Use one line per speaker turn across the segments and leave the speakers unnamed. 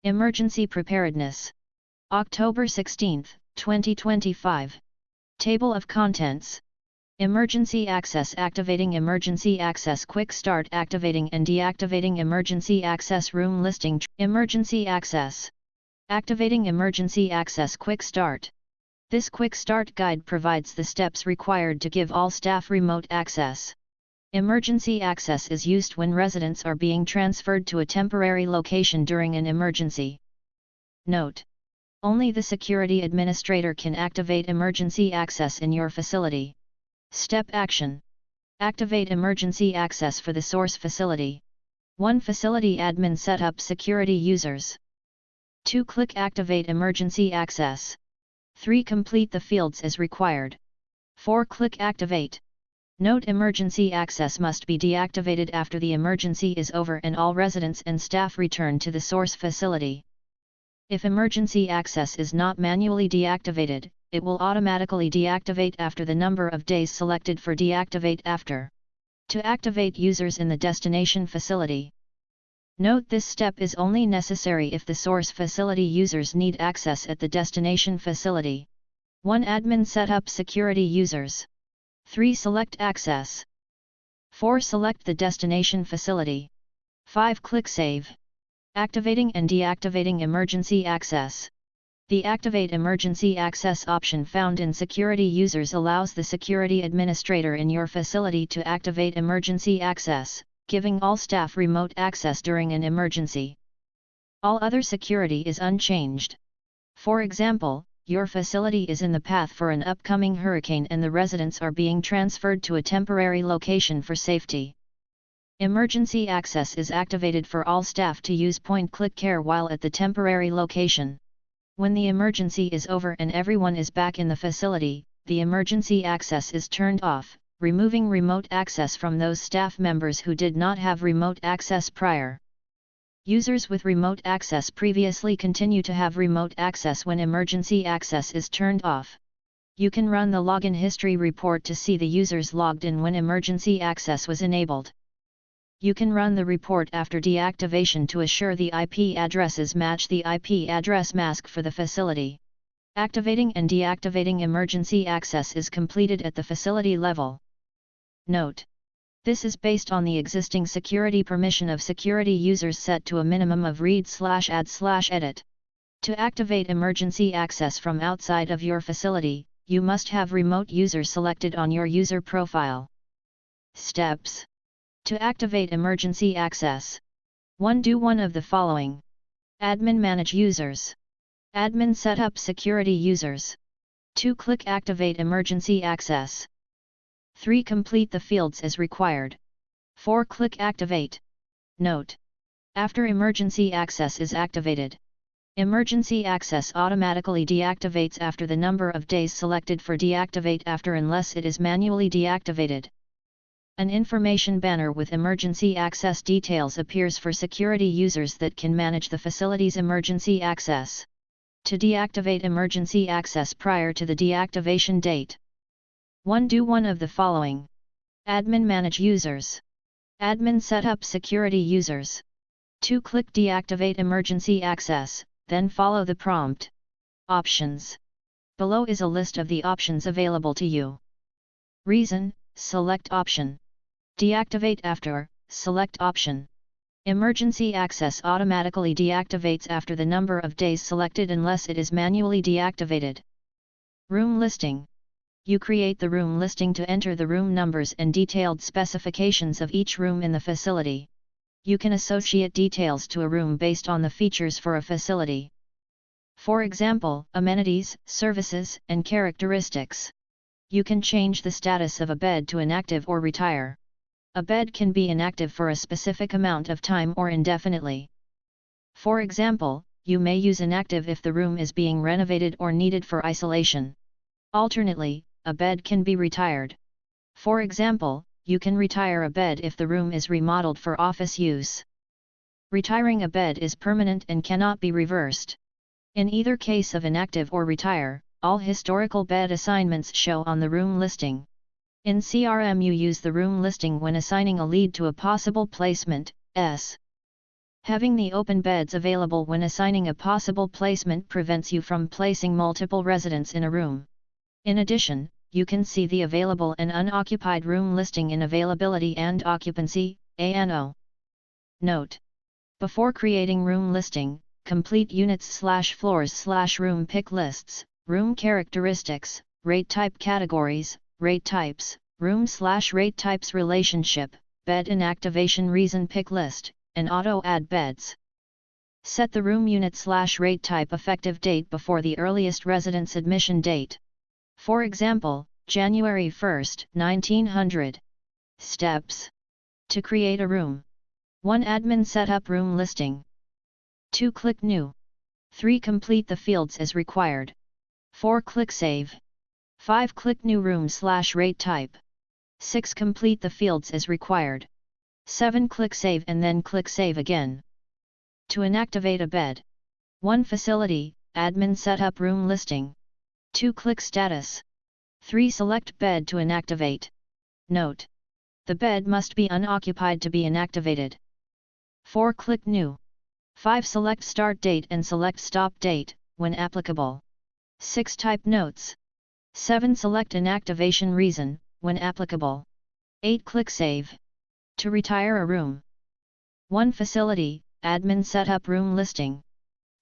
Emergency Preparedness. October 16, 2025. Table of Contents. Emergency Access. Activating Emergency Access. Quick Start. Activating and deactivating Emergency Access. Room Listing. Emergency Access. Activating Emergency Access. Quick Start. This Quick Start guide provides the steps required to give all staff remote access. Emergency access is used when residents are being transferred to a temporary location during an emergency. Note: only the security administrator can activate emergency access in your facility. Step Action. Activate emergency access for the source facility. 1. Facility admin set up security users. 2. Click Activate emergency access. 3. Complete the fields as required. 4. Click Activate. Note: emergency access must be deactivated after the emergency is over and all residents and staff return to the source facility. If emergency access is not manually deactivated, it will automatically deactivate after the number of days selected for deactivate after. To activate users in the destination facility. Note: this step is only necessary if the source facility users need access at the destination facility. 1. Admin set up security users. 3. Select access. 4. Select the destination facility. 5. Click Save. Activating and deactivating emergency access. The Activate Emergency Access option found in Security Users allows the security administrator in your facility to activate emergency access, giving all staff remote access during an emergency. All other security is unchanged. For example, your facility is in the path for an upcoming hurricane and the residents are being transferred to a temporary location for safety. Emergency access is activated for all staff to use point-click care while at the temporary location. When the emergency is over and everyone is back in the facility, the emergency access is turned off, removing remote access from those staff members who did not have remote access prior. Users with remote access previously continue to have remote access when emergency access is turned off. You can run the login history report to see the users logged in when emergency access was enabled. You can run the report after deactivation to assure the IP addresses match the IP address mask for the facility. Activating and deactivating emergency access is completed at the facility level. Note: this is based on the existing security permission of security users set to a minimum of read/add/edit. To activate emergency access from outside of your facility, you must have remote users selected on your user profile. Steps. To activate emergency access. 1. Do one of the following. Admin manage users. Admin set up security users. 2. Click Activate emergency access. 3. Complete the fields as required. 4. Click Activate. Note: after emergency access is activated, emergency access automatically deactivates after the number of days selected for deactivate after unless it is manually deactivated. An information banner with emergency access details appears for security users that can manage the facility's emergency access. To deactivate emergency access prior to the deactivation date. 1. Do one of the following. Admin manage users. Admin set up security users. 2. Click Deactivate emergency access, then follow the prompt. Options. Below is a list of the options available to you. Reason: select option. Deactivate after, select option. Emergency access automatically deactivates after the number of days selected unless it is manually deactivated. Room listing. You create the room listing to enter the room numbers and detailed specifications of each room in the facility. You can associate details to a room based on the features for a facility. For example, amenities, services, and characteristics. You can change the status of a bed to inactive or retire. A bed can be inactive for a specific amount of time or indefinitely. For example, you may use inactive if the room is being renovated or needed for isolation. Alternately, a bed can be retired. For example, you can retire a bed if the room is remodeled for office use. Retiring a bed is permanent and cannot be reversed. In either case of inactive or retire, all historical bed assignments show on the room listing. In CRM, you use the room listing when assigning a lead to a possible placement. Having the open beds available when assigning a possible placement prevents you from placing multiple residents in a room. In addition, you can see the available and unoccupied room listing in Availability and Occupancy, ANO. Note: before creating room listing, complete units/floors/room pick lists, room characteristics, rate type categories, rate types, room/rate types relationship, bed inactivation reason pick list, and auto-add beds. Set the room unit/rate type effective date before the earliest resident's admission date. For example, January 1, 1900. Steps: to create a room. 1. Admin set up room listing. 2. Click New. 3. Complete the fields as required. 4. Click Save. 5. Click New Room/rate type. 6. Complete the fields as required. 7. Click Save and then click Save again. To inactivate a bed. 1. Facility, admin set up room listing. 2. Click Status. 3. Select bed to inactivate. Note: the bed must be unoccupied to be inactivated. 4. Click New. 5. Select Start Date and select Stop Date, when applicable. 6. Type Notes. 7. Select Inactivation Reason, when applicable. 8. Click Save. To retire a room. 1. Facility, admin set up room listing.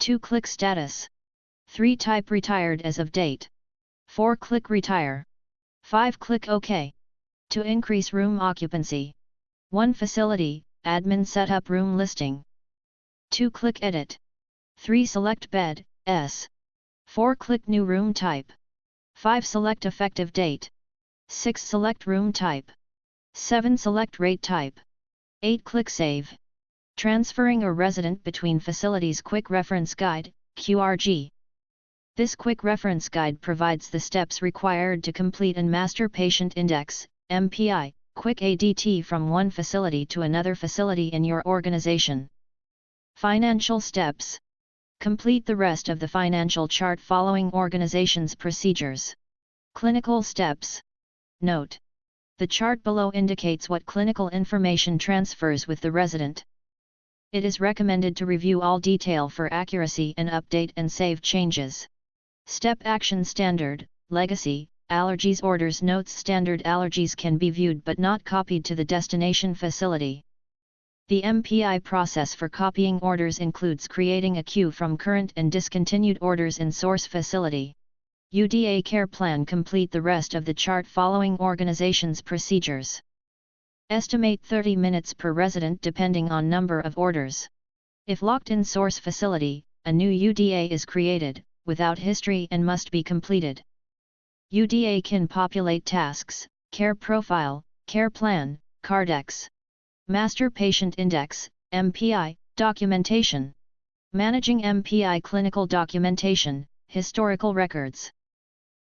2. Click Status. 3. Type Retired as of date. 4. Click Retire. 5. Click OK. To increase room occupancy. 1. Facility, admin set up room listing. 2. Click Edit. 3. Select Bed, S. 4. Click New Room Type. 5. Select Effective Date. 6. Select Room Type. 7. Select Rate Type. 8. Click Save. Transferring a resident between facilities Quick Reference Guide, QRG. This Quick Reference Guide provides the steps required to complete an Master Patient Index, MPI, Quick ADT from one facility to another facility in your organization. Financial steps. Complete the rest of the financial chart following organization's procedures. Clinical steps. Note: the chart below indicates what clinical information transfers with the resident. It is recommended to review all detail for accuracy and update and save changes. Step Action Standard, Legacy, Allergies Orders Notes. Standard allergies can be viewed but not copied to the destination facility. The MPI process for copying orders includes creating a queue from current and discontinued orders in source facility. UDA Care Plan. Complete the rest of the chart following organization's procedures. Estimate 30 minutes per resident depending on number of orders. If locked in source facility, a new UDA is created, without history and must be completed. UDA can populate tasks, care profile, care plan, Cardex. Master Patient Index, MPI, documentation. Managing MPI clinical documentation, historical records.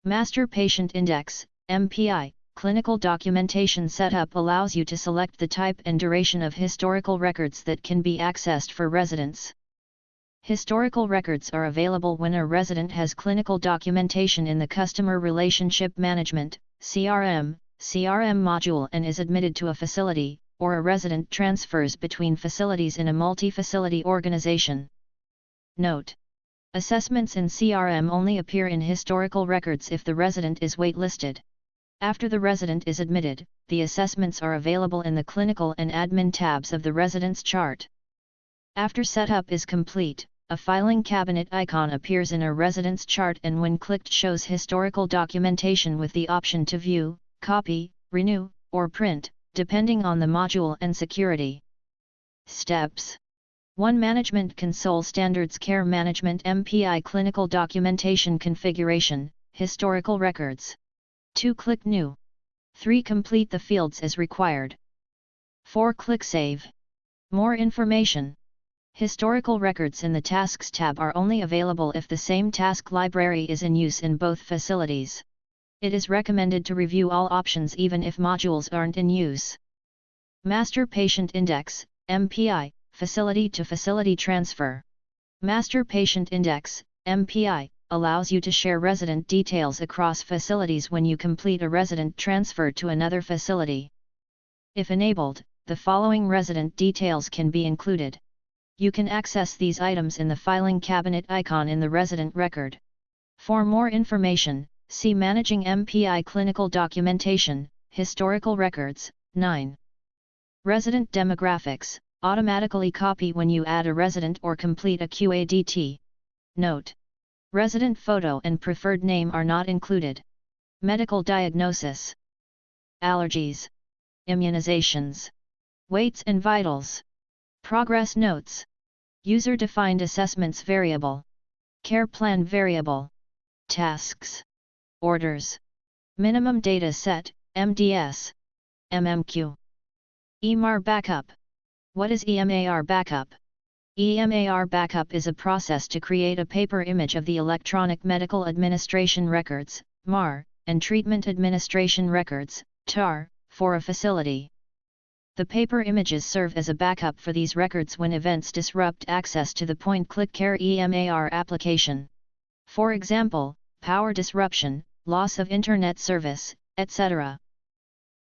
Master Patient Index, MPI, clinical documentation setup allows you to select the type and duration of historical records that can be accessed for residents. Historical records are available when a resident has clinical documentation in the Customer Relationship Management, CRM module and is admitted to a facility, or a resident transfers between facilities in a multi-facility organization. Note: assessments in CRM only appear in historical records if the resident is waitlisted. After the resident is admitted, the assessments are available in the Clinical and Admin tabs of the resident's chart. After setup is complete, a filing cabinet icon appears in a resident's chart and when clicked shows historical documentation with the option to view, copy, renew, or print, depending on the module and security. Steps. 1. Management Console. Standards. Care Management MPI Clinical Documentation Configuration, Historical Records. 2. Click New. 3. Complete the fields as required. 4. Click Save. More information. Historical records in the Tasks tab are only available if the same task library is in use in both facilities. It is recommended to review all options even if modules aren't in use. Master Patient Index, MPI, Facility to Facility Transfer. Master Patient Index, MPI, allows you to share resident details across facilities when you complete a resident transfer to another facility. If enabled, the following resident details can be included. You can access these items in the filing cabinet icon in the resident record. For more information, see Managing MPI Clinical Documentation, Historical Records. 9. Resident Demographics, automatically copy when you add a resident or complete a QADT. Note: resident photo and preferred name are not included. Medical diagnosis. Allergies. Immunizations. Weights and vitals. Progress notes. User-defined assessments variable. Care plan variable. Tasks. Orders. Minimum data set, MDS. MMQ. EMAR backup. What is EMAR backup? EMAR backup is a process to create a paper image of the Electronic Medical Administration Records, MAR, and Treatment Administration Records, TAR, for a facility. The paper images serve as a backup for these records when events disrupt access to the point-click care EMAR application. For example, power disruption, loss of internet service, etc.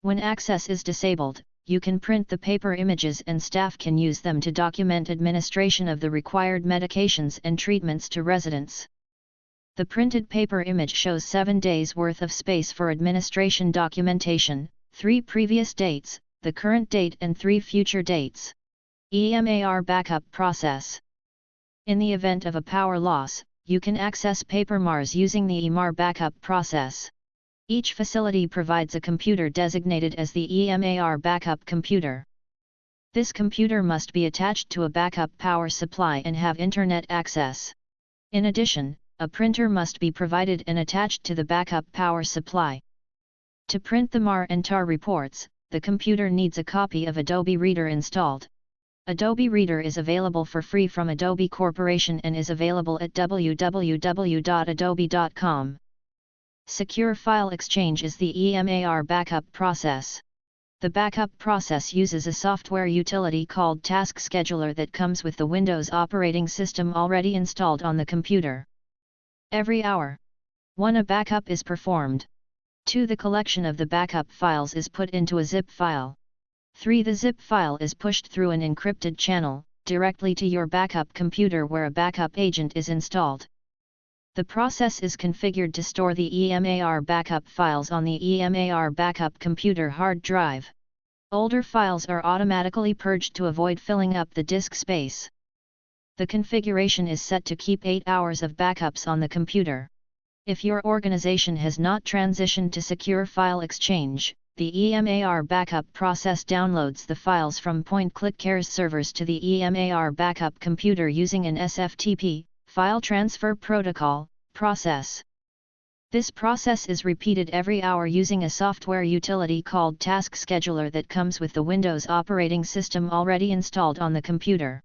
When access is disabled, you can print the paper images and staff can use them to document administration of the required medications and treatments to residents. The printed paper image shows 7 days worth of space for administration documentation, 3 previous dates, the current date and 3 future dates. EMAR backup process. In the event of a power loss, you can access paper MARs using the EMAR backup process. Each facility provides a computer designated as the EMAR backup computer. This computer must be attached to a backup power supply and have internet access. In addition, a printer must be provided and attached to the backup power supply. To print the MAR and TAR reports, the computer needs a copy of Adobe Reader installed. Adobe Reader is available for free from Adobe Corporation and is available at www.adobe.com. Secure File Exchange is the EMAR backup process. The backup process uses a software utility called Task Scheduler that comes with the Windows operating system already installed on the computer. Every hour. 1. A backup is performed. 2. The collection of the backup files is put into a zip file. 3. The zip file is pushed through an encrypted channel, directly to your backup computer where a backup agent is installed. The process is configured to store the EMAR backup files on the EMAR backup computer hard drive. Older files are automatically purged to avoid filling up the disk space. The configuration is set to keep 8 hours of backups on the computer. If your organization has not transitioned to Secure File Exchange, the EMAR backup process downloads the files from Point-Click Care's servers to the EMAR backup computer using an SFTP, File Transfer Protocol, process. This process is repeated every hour using a software utility called Task Scheduler that comes with the Windows operating system already installed on the computer.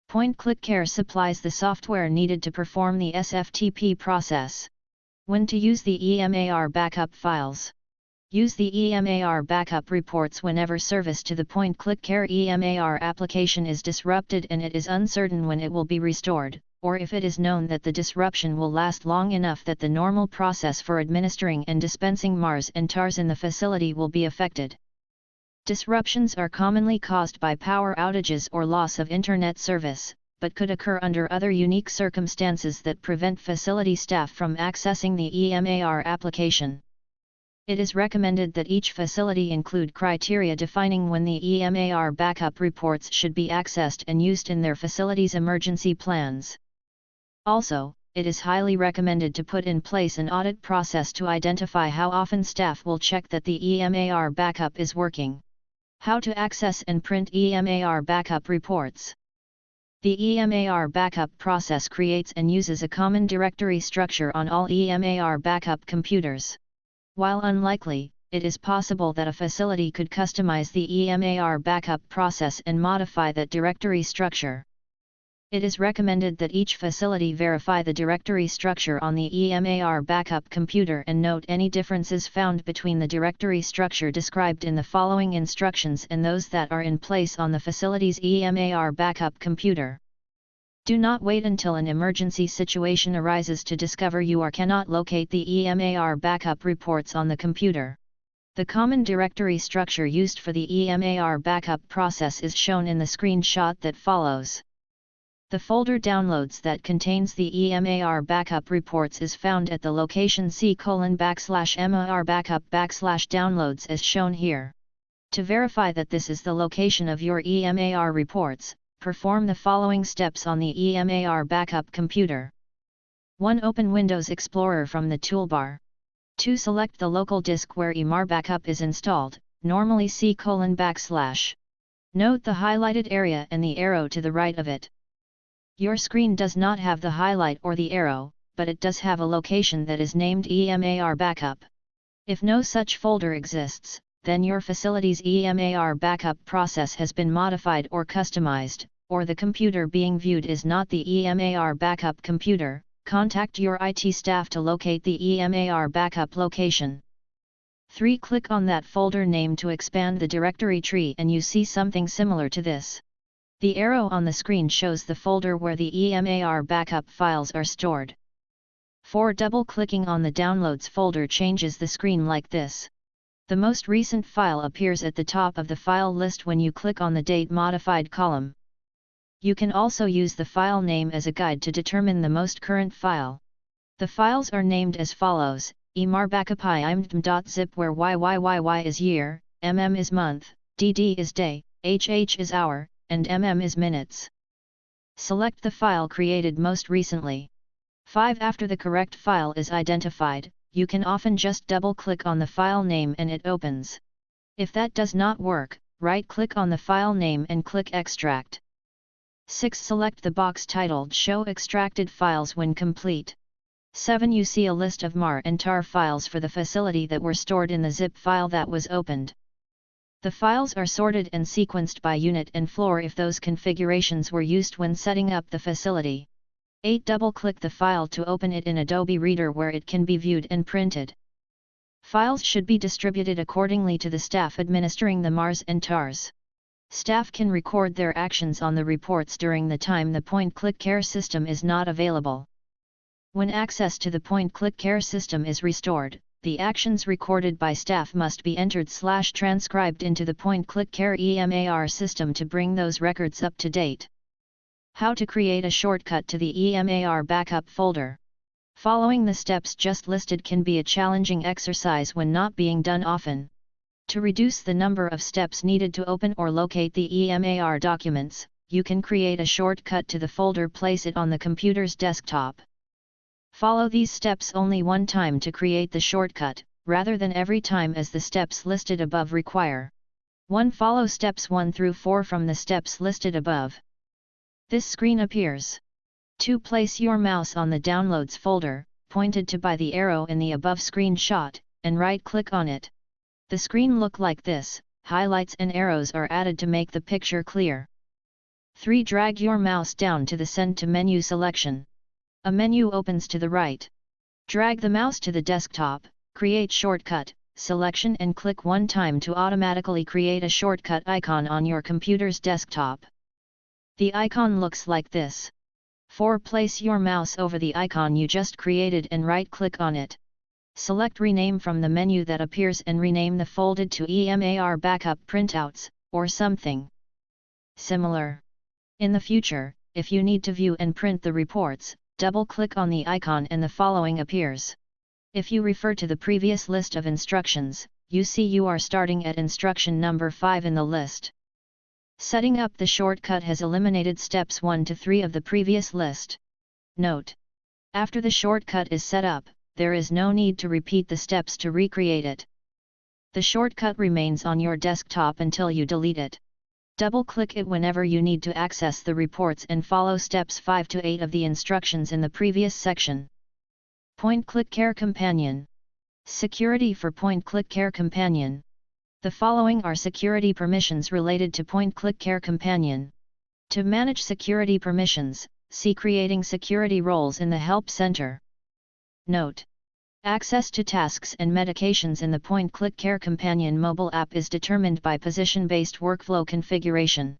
Point-Click Care supplies the software needed to perform the SFTP process. When to use the EMAR backup files. Use the EMAR backup reports whenever service to the Point-Click Care EMAR application is disrupted and it is uncertain when it will be restored, or if it is known that the disruption will last long enough that the normal process for administering and dispensing MARs and TARs in the facility will be affected. Disruptions are commonly caused by power outages or loss of internet service, but could occur under other unique circumstances that prevent facility staff from accessing the EMAR application. It is recommended that each facility include criteria defining when the EMAR backup reports should be accessed and used in their facility's emergency plans. Also, it is highly recommended to put in place an audit process to identify how often staff will check that the EMAR backup is working. How to access and print EMAR backup reports. The EMAR backup process creates and uses a common directory structure on all EMAR backup computers. While unlikely, it is possible that a facility could customize the EMAR backup process and modify that directory structure. It is recommended that each facility verify the directory structure on the EMAR backup computer and note any differences found between the directory structure described in the following instructions and those that are in place on the facility's EMAR backup computer. Do not wait until an emergency situation arises to discover you cannot locate the EMAR backup reports on the computer. The common directory structure used for the EMAR backup process is shown in the screenshot that follows. The folder downloads that contains the EMAR backup reports is found at the location C:\mar backup/downloads as shown here. To verify that this is the location of your EMAR reports, perform the following steps on the EMAR backup computer. 1. Open Windows Explorer from the toolbar. 2. Select the local disk where EMAR backup is installed, normally C:\. Note the highlighted area and the arrow to the right of it. Your screen does not have the highlight or the arrow, but it does have a location that is named EMAR backup. If no such folder exists, then your facility's EMAR backup process has been modified or customized, or the computer being viewed is not the EMAR backup computer. Contact your IT staff to locate the EMAR backup location. 3. Click on that folder name to expand the directory tree and you see something similar to this. The arrow on the screen shows the folder where the EMAR backup files are stored. 4. Double-clicking on the Downloads folder changes the screen like this. The most recent file appears at the top of the file list when you click on the Date Modified column. You can also use the file name as a guide to determine the most current file. The files are named as follows: EMAR backup imdm.zip where YYYY is year, MM is month, DD is day, HH is hour, and is minutes. Select the file created most recently. 5. After the correct file is identified, you can often just double-click on the file name and it opens. If that does not work, right-click on the file name and click Extract. 6. Select the box titled Show Extracted Files when complete. 7. You see a list of MAR and TAR files for the facility that were stored in the zip file that was opened. The files are sorted and sequenced by unit and floor if those configurations were used when setting up the facility. 8. Double-click the file to open it in Adobe Reader where it can be viewed and printed. Files should be distributed accordingly to the staff administering the MARs and TARs. Staff can record their actions on the reports during the time the point-click care system is not available. When access to the point-click care system is restored, the actions recorded by staff must be entered/transcribed into the point-click care EMAR system to bring those records up to date. How to create a shortcut to the EMAR backup folder. Following the steps just listed can be a challenging exercise when not being done often. To reduce the number of steps needed to open or locate the EMAR documents, you can create a shortcut to the folder, place it on the computer's desktop. Follow these steps only one time to create the shortcut, rather than every time as the steps listed above require. 1. Follow steps 1 through 4 from the steps listed above. This screen appears. 2. Place your mouse on the Downloads folder, pointed to by the arrow in the above screenshot, and right-click on it. The screen look like this, highlights and arrows are added to make the picture clear. 3. Drag your mouse down to the Send to Menu selection. A menu opens to the right. Drag the mouse to the desktop, create shortcut, selection and click one time to automatically create a shortcut icon on your computer's desktop. The icon looks like this. 4. Place your mouse over the icon you just created and right-click on it. Select Rename from the menu that appears and rename the folded to EMAR Backup Printouts, or something similar. In the future, if you need to view and print the reports, double-click on the icon and the following appears. If you refer to the previous list of instructions, you see you are starting at instruction number 5 in the list. Setting up the shortcut has eliminated steps 1 to 3 of the previous list. Note: after the shortcut is set up, there is no need to repeat the steps to recreate it. The shortcut remains on your desktop until you delete it. Double-click it whenever you need to access the reports and follow steps 5 to 8 of the instructions in the previous section. Point-Click Care Companion. Security for Point-Click Care Companion. The following are security permissions related to Point-Click Care Companion. To manage security permissions, see Creating Security Roles in the Help Center. Note: access to tasks and medications in the Point-Click Care Companion mobile app is determined by position-based workflow configuration.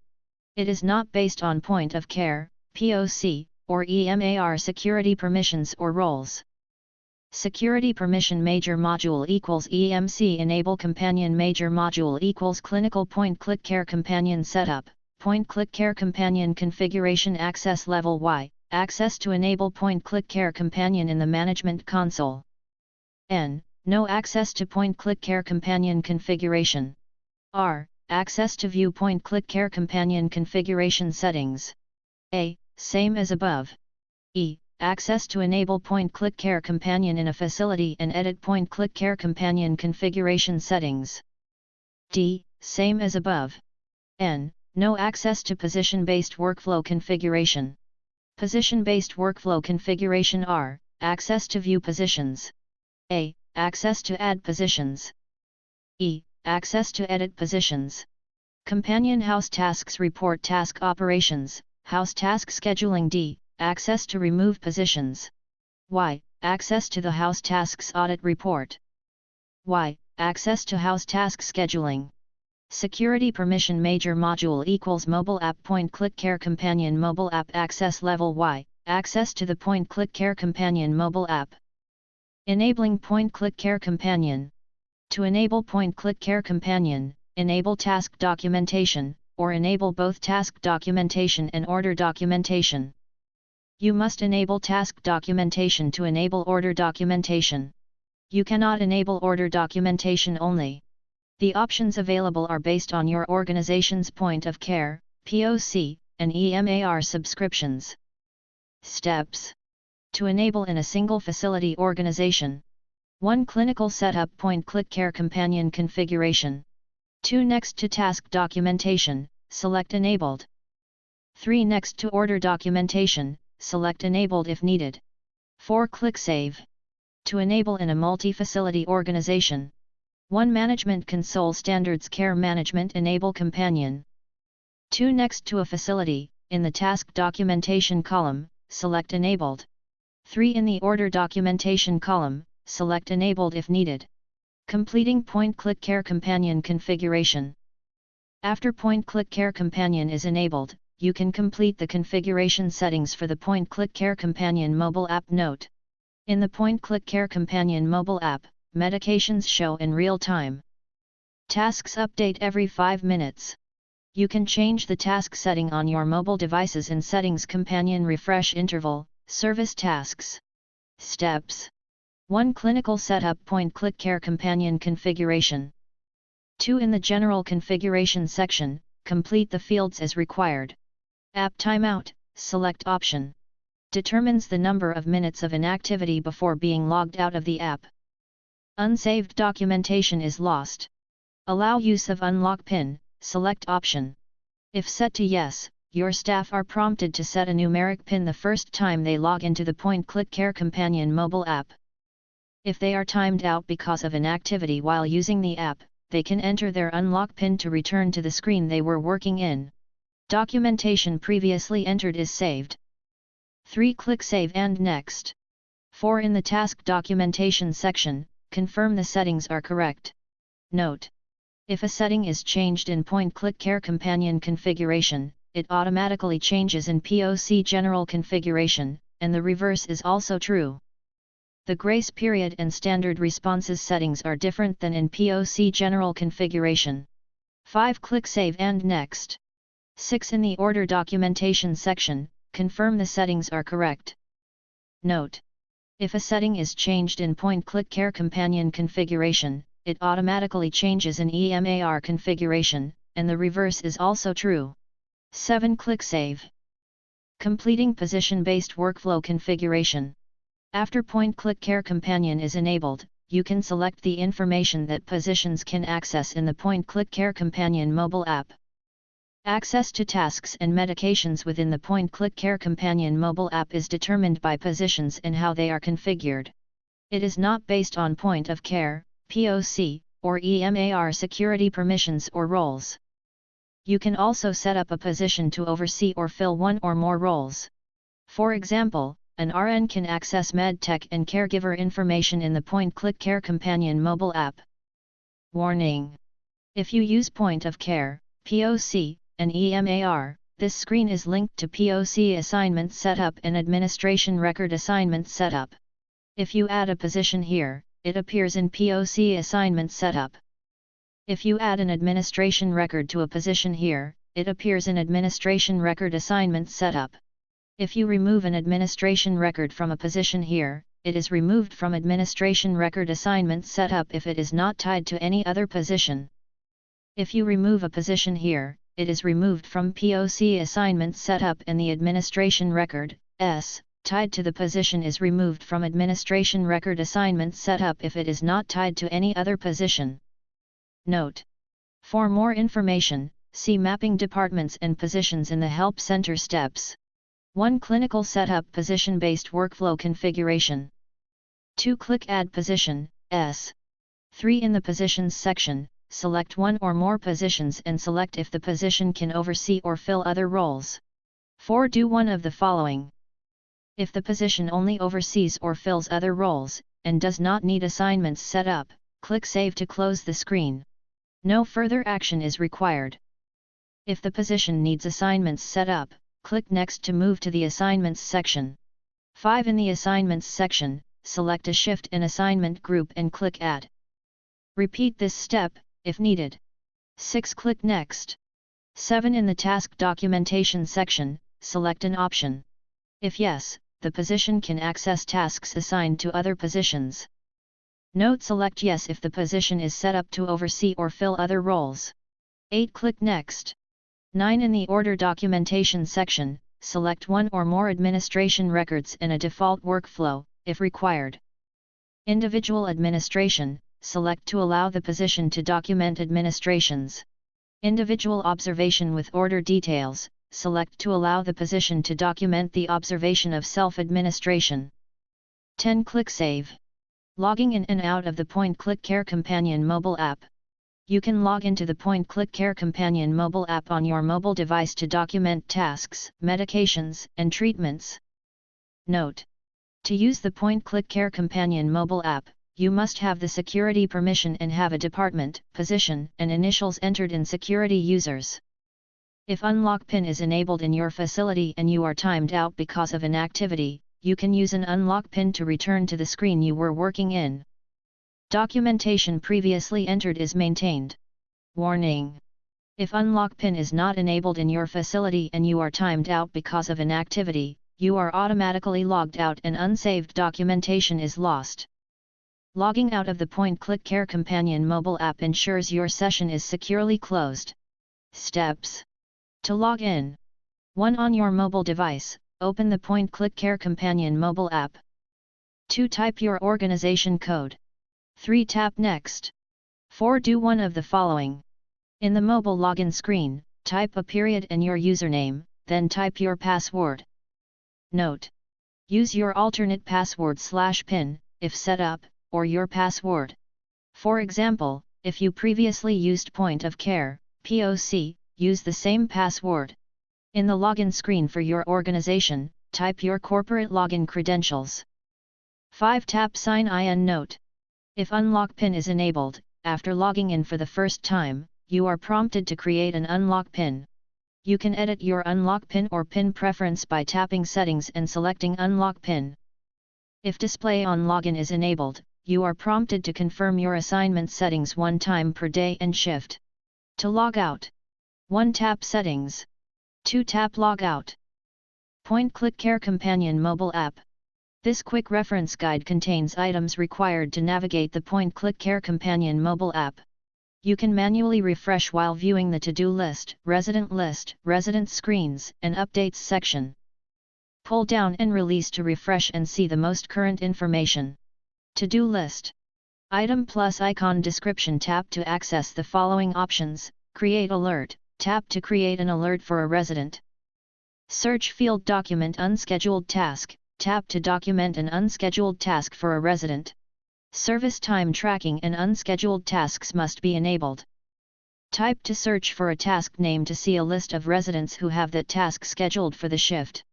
It is not based on point of care, POC, or EMAR security permissions or roles. Security Permission Major Module equals EMC Enable Companion Major Module equals Clinical Point-Click Care Companion Setup, Point-Click Care Companion Configuration Access Level Y, access to enable Point-Click Care Companion in the Management Console. N. No access to Point-Click Care Companion configuration. R. Access to view Point-Click Care Companion configuration settings. A. Same as above. E. Access to enable Point-Click Care Companion in a facility and edit Point-Click Care Companion configuration settings. D. Same as above. N. No access to position-based workflow configuration. Position-based workflow configuration. R. Access to view positions. A. Access to add positions. E. Access to edit positions. Companion House Tasks Report Task Operations, House Task Scheduling. D. Access to remove positions. Y. Access to the House Tasks Audit Report. Y. Access to House Task Scheduling. Security Permission Major Module equals Mobile App Point-Click Care Companion Mobile App Access Level Y. Access to the Point-Click Care Companion mobile app. Enabling Point-Click Care Companion. To enable Point-Click Care Companion, enable task documentation, or enable both task documentation and order documentation. You must enable task documentation to enable order documentation. You cannot enable order documentation only. The options available are based on your organization's point of care, POC, and EMAR subscriptions. Steps. To enable in a single facility organization. 1. Clinical setup Point-Click Care Companion configuration. 2. Next to task documentation, select enabled. 3. Next to order documentation, select enabled if needed. 4. Click Save. To enable in a multi-facility organization. 1. Management Console Standards Care Management Enable Companion. 2. Next to a facility, in the Task Documentation column, select Enabled. 3. In the Order Documentation column, select Enabled if needed. Completing Point-Click Care Companion configuration. After Point-Click Care Companion is enabled, you can complete the configuration settings for the Point-Click Care Companion mobile app. Note: in the Point-Click Care Companion mobile app, medications show in real time. Tasks update every 5 minutes. You can change the task setting on your mobile devices in Settings Companion Refresh Interval, Service Tasks. Steps. 1. Clinical Setup Point-Click Care Companion Configuration. 2. In the General Configuration section, complete the fields as required. App Timeout, select option. Determines the number of minutes of inactivity before being logged out of the app. Unsaved documentation is lost. Allow use of unlock PIN, select option. If set to yes, your staff are prompted to set a numeric PIN the first time they log into the Point-Click Care Companion mobile app. If they are timed out because of inactivity while using the app, they can enter their unlock PIN to return to the screen they were working in. Documentation previously entered is saved. 3. Click Save and Next. 4. In the Task Documentation section, confirm the settings are correct. Note: if a setting is changed in Point-Click Care Companion configuration, it automatically changes in POC General configuration, and the reverse is also true. The grace period and standard responses settings are different than in POC General configuration. 5. Click Save and Next. 6. In the Order Documentation section, confirm the settings are correct. Note: if a setting is changed in Point-Click Care Companion configuration, it automatically changes in EMAR configuration, and the reverse is also true. 7. Click Save. Completing Position-Based Workflow Configuration. After Point-Click Care Companion is enabled, you can select the information that positions can access in the Point-Click Care Companion mobile app. Access to tasks and medications within the Point-Click Care Companion mobile app is determined by positions and how they are configured. It is not based on point of care, POC, or EMAR security permissions or roles. You can also set up a position to oversee or fill one or more roles. For example, an RN can access MedTech and caregiver information in the Point-Click Care Companion mobile app. Warning: if you use point of care, POC, and EMAR, this screen is linked to POC assignment setup and administration record assignment setup. If you add a position here, it appears in POC assignment setup. If you add an administration record to a position here, it appears in Administration Record Assignment Setup. If you remove an administration record from a position here, it is removed from Administration Record Assignment Setup if it is not tied to any other position. If you remove a position here, it is removed from POC Assignment Setup and the Administration Record, tied to the position is removed from Administration Record Assignment Setup if it is not tied to any other position. Note: for more information, see Mapping Departments and Positions in the Help Center steps. 1. Clinical Setup Position-Based Workflow Configuration. 2. Click Add Position, 3. In the Positions section, select one or more positions and select if the position can oversee or fill other roles. 4. Do one of the following. If the position only oversees or fills other roles, and does not need assignments set up, click Save to close the screen. No further action is required. If the position needs assignments set up, click Next to move to the Assignments section. 5. In the Assignments section, select a shift and assignment group and click Add. Repeat this step, if needed. 6. Click Next. 7. In the Task Documentation section, select an option. If yes, the position can access tasks assigned to other positions. Note: select Yes if the position is set up to oversee or fill other roles. 8. Click Next. 9. In the Order Documentation section, select one or more administration records and a default workflow, if required. Individual Administration, select to allow the position to document administrations. Individual Observation with order details, select to allow the position to document the observation of self-administration. 10. Click Save. Logging in and out of the Point Click Care Companion mobile app. You can log into the Point Click Care Companion mobile app on your mobile device to document tasks, medications, and treatments. Note: to use the Point Click Care Companion mobile app, you must have the security permission and have a department, position, and initials entered in security users. If Unlock PIN is enabled in your facility and you are timed out because of an activity, you can use an Unlock PIN to return to the screen you were working in. Documentation previously entered is maintained. Warning: if Unlock PIN is not enabled in your facility and you are timed out because of an activity, you are automatically logged out and unsaved documentation is lost. Logging out of the Point Click Care Companion mobile app ensures your session is securely closed. Steps to log in. 1. On your mobile device, open the Point Click Care Companion mobile app. 2. Type your organization code. 3. Tap Next. 4. Do one of the following. In the mobile login screen, type a period and your username, then type your password. Note: use your alternate password/PIN, if set up, or your password. For example, if you previously used Point of Care, POC, use the same password. In the login screen for your organization, type your corporate login credentials. 5. Tap Sign In. Note: if Unlock PIN is enabled, after logging in for the first time, you are prompted to create an Unlock PIN. You can edit your Unlock PIN or PIN preference by tapping Settings and selecting Unlock PIN. If Display on Login is enabled, you are prompted to confirm your assignment settings one time per day and shift. To log out: 1. Tap Settings. 2. Tap Log Out. Point Click Care Companion mobile app. This quick reference guide contains items required to navigate the Point Click Care Companion mobile app. You can manually refresh while viewing the To-Do list, resident screens, and Updates section. Pull down and release to refresh and see the most current information. To-Do list. Item plus icon description. Tap to access the following options. Create alert. Tap to create an alert for a resident. Search field. Document unscheduled task. Tap to document an unscheduled task for a resident. Service time tracking and unscheduled tasks must be enabled. Type to search for a task name to see a list of residents who have that task scheduled for the shift.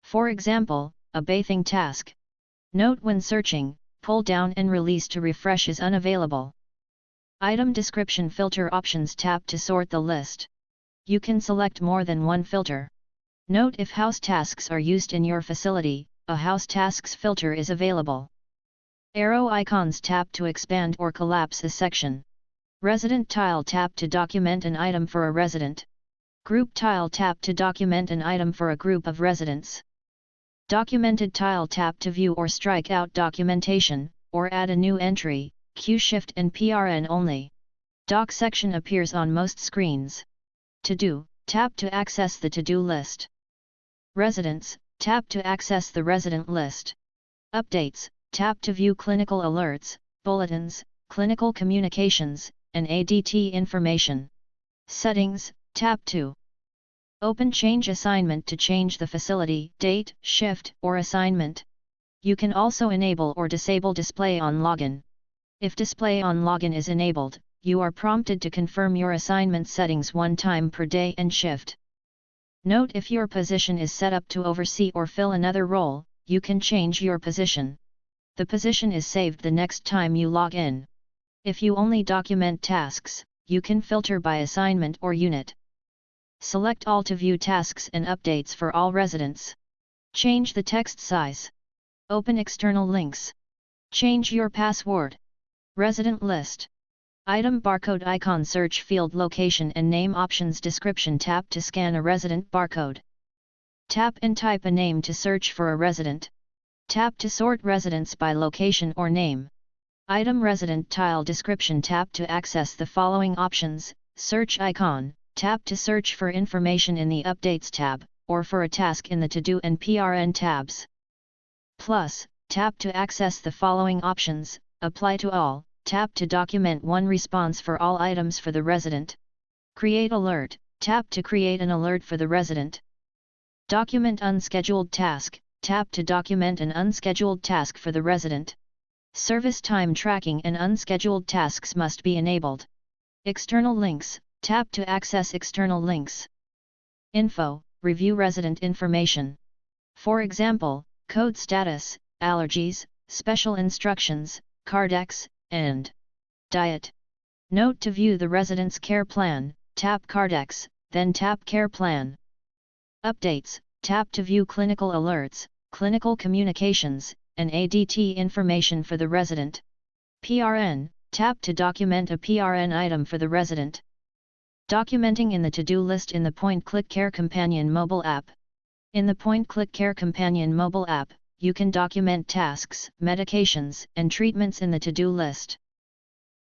For example, a bathing task. Note: when searching, pull down and release to refresh is unavailable. Item description filter options. Tap to sort the list. You can select more than one filter. Note: if house tasks are used in your facility, a house tasks filter is available. Arrow icons. Tap to expand or collapse a section. Resident tile. Tap to document an item for a resident. Group tile tap to document an item for a group of residents. Documented tile tap to view or strike out documentation, or add a new entry, Q Shift and PRN only. Doc section appears on most screens. To do, tap to access the to-do list. Residents, tap to access the resident list. Updates, tap to view clinical alerts, bulletins, clinical communications, and ADT information. Settings, tap to open Change Assignment to change the facility, date, shift, or assignment. You can also enable or disable Display on Login. If Display on Login is enabled, you are prompted to confirm your assignment settings one time per day and shift. Note: if your position is set up to oversee or fill another role, you can change your position. The position is saved the next time you log in. If you only document tasks, you can filter by assignment or unit. Select all to view tasks and updates for all residents. Change the text size. Open external links. Change your password. Resident list. Item barcode icon, search field, location and name options, description. Tap to scan a resident barcode. Tap and type a name to search for a resident. Tap to sort residents by location or name. Item resident tile description. Tap to access the following options: search icon, tap to search for information in the Updates tab, or for a task in the To Do and PRN tabs. Plus, tap to access the following options: apply to all, tap to document one response for all items for the resident. Create alert, tap to create an alert for the resident. Document unscheduled task, tap to document an unscheduled task for the resident. Service time tracking and unscheduled tasks must be enabled. External links, tap to access external links. Info, review resident information. For example, code status, allergies, special instructions, Cardex, and diet. Note: to view the resident's care plan, tap Cardex, then tap Care Plan. Updates, tap to view clinical alerts, clinical communications, and ADT information for the resident. PRN, tap to document a PRN item for the resident. Documenting in the to-do list in the Point Click Care Companion mobile app. In the Point Click Care Companion mobile app, you can document tasks, medications, and treatments in the to-do list.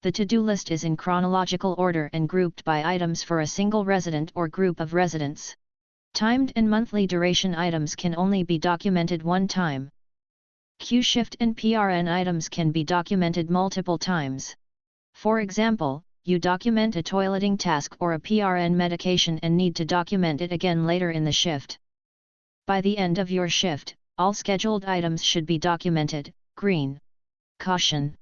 The to-do list is in chronological order and grouped by items for a single resident or group of residents. Timed and monthly duration items can only be documented one time. Q Shift and PRN items can be documented multiple times. For example, you document a toileting task or a PRN medication and need to document it again later in the shift. By the end of your shift, all scheduled items should be documented. Green. Caution.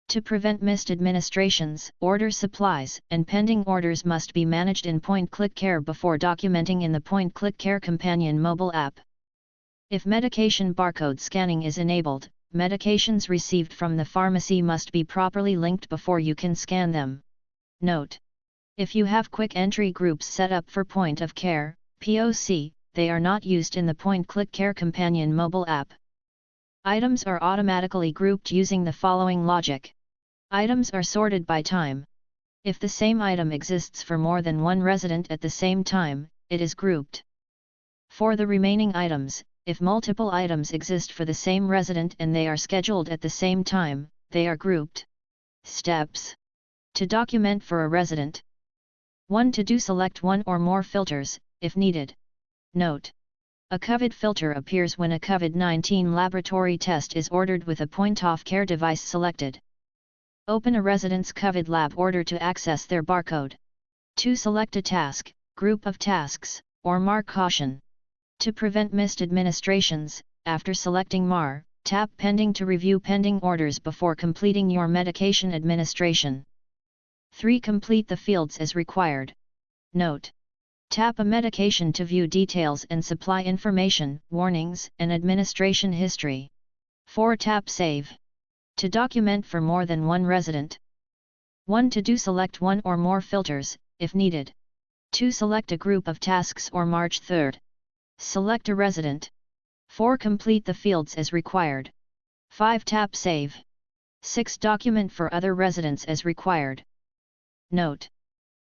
To prevent missed administrations, order supplies and pending orders must be managed in Point Click Care before documenting in the Point Click Care Companion mobile app. If medication barcode scanning is enabled, medications received from the pharmacy must be properly linked before you can scan them. Note: if you have quick entry groups set up for Point of Care, POC, they are not used in the Point Click Care Companion mobile app. Items are automatically grouped using the following logic. Items are sorted by time. If the same item exists for more than one resident at the same time, it is grouped. For the remaining items, if multiple items exist for the same resident and they are scheduled at the same time, they are grouped. Steps. To document for a resident. 1. To do, select one or more filters, if needed. Note: a COVID filter appears when a COVID-19 laboratory test is ordered with a point-of-care device selected. Open a resident's COVID lab order to access their barcode. 2. Select a task, group of tasks, or mark caution. To prevent missed administrations, after selecting MAR, tap Pending to review pending orders before completing your medication administration. 3. Complete the fields as required. Note: tap a medication to view details and supply information, warnings, and administration history. 4. Tap Save. To document for more than one resident. 1. To do, select one or more filters, if needed. 2. Select a group of tasks or March 3. Select a resident. 4. Complete the fields as required. 5. Tap Save. 6. Document for other residents as required. Note: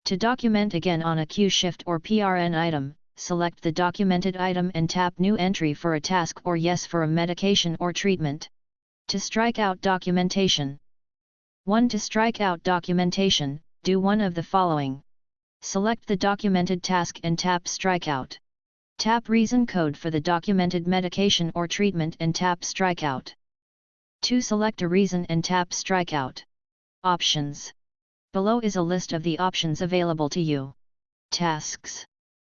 To document again on a Q-Shift or PRN item, select the documented item and tap New Entry for a task or Yes for a medication or treatment. To strike out documentation. 1. To strike out documentation, do one of the following. Select the documented task and tap Strikeout. Tap Reason Code for the documented medication or treatment and tap Strikeout. 2. Select a reason and tap Strikeout. Options. Below is a list of the options available to you. Tasks.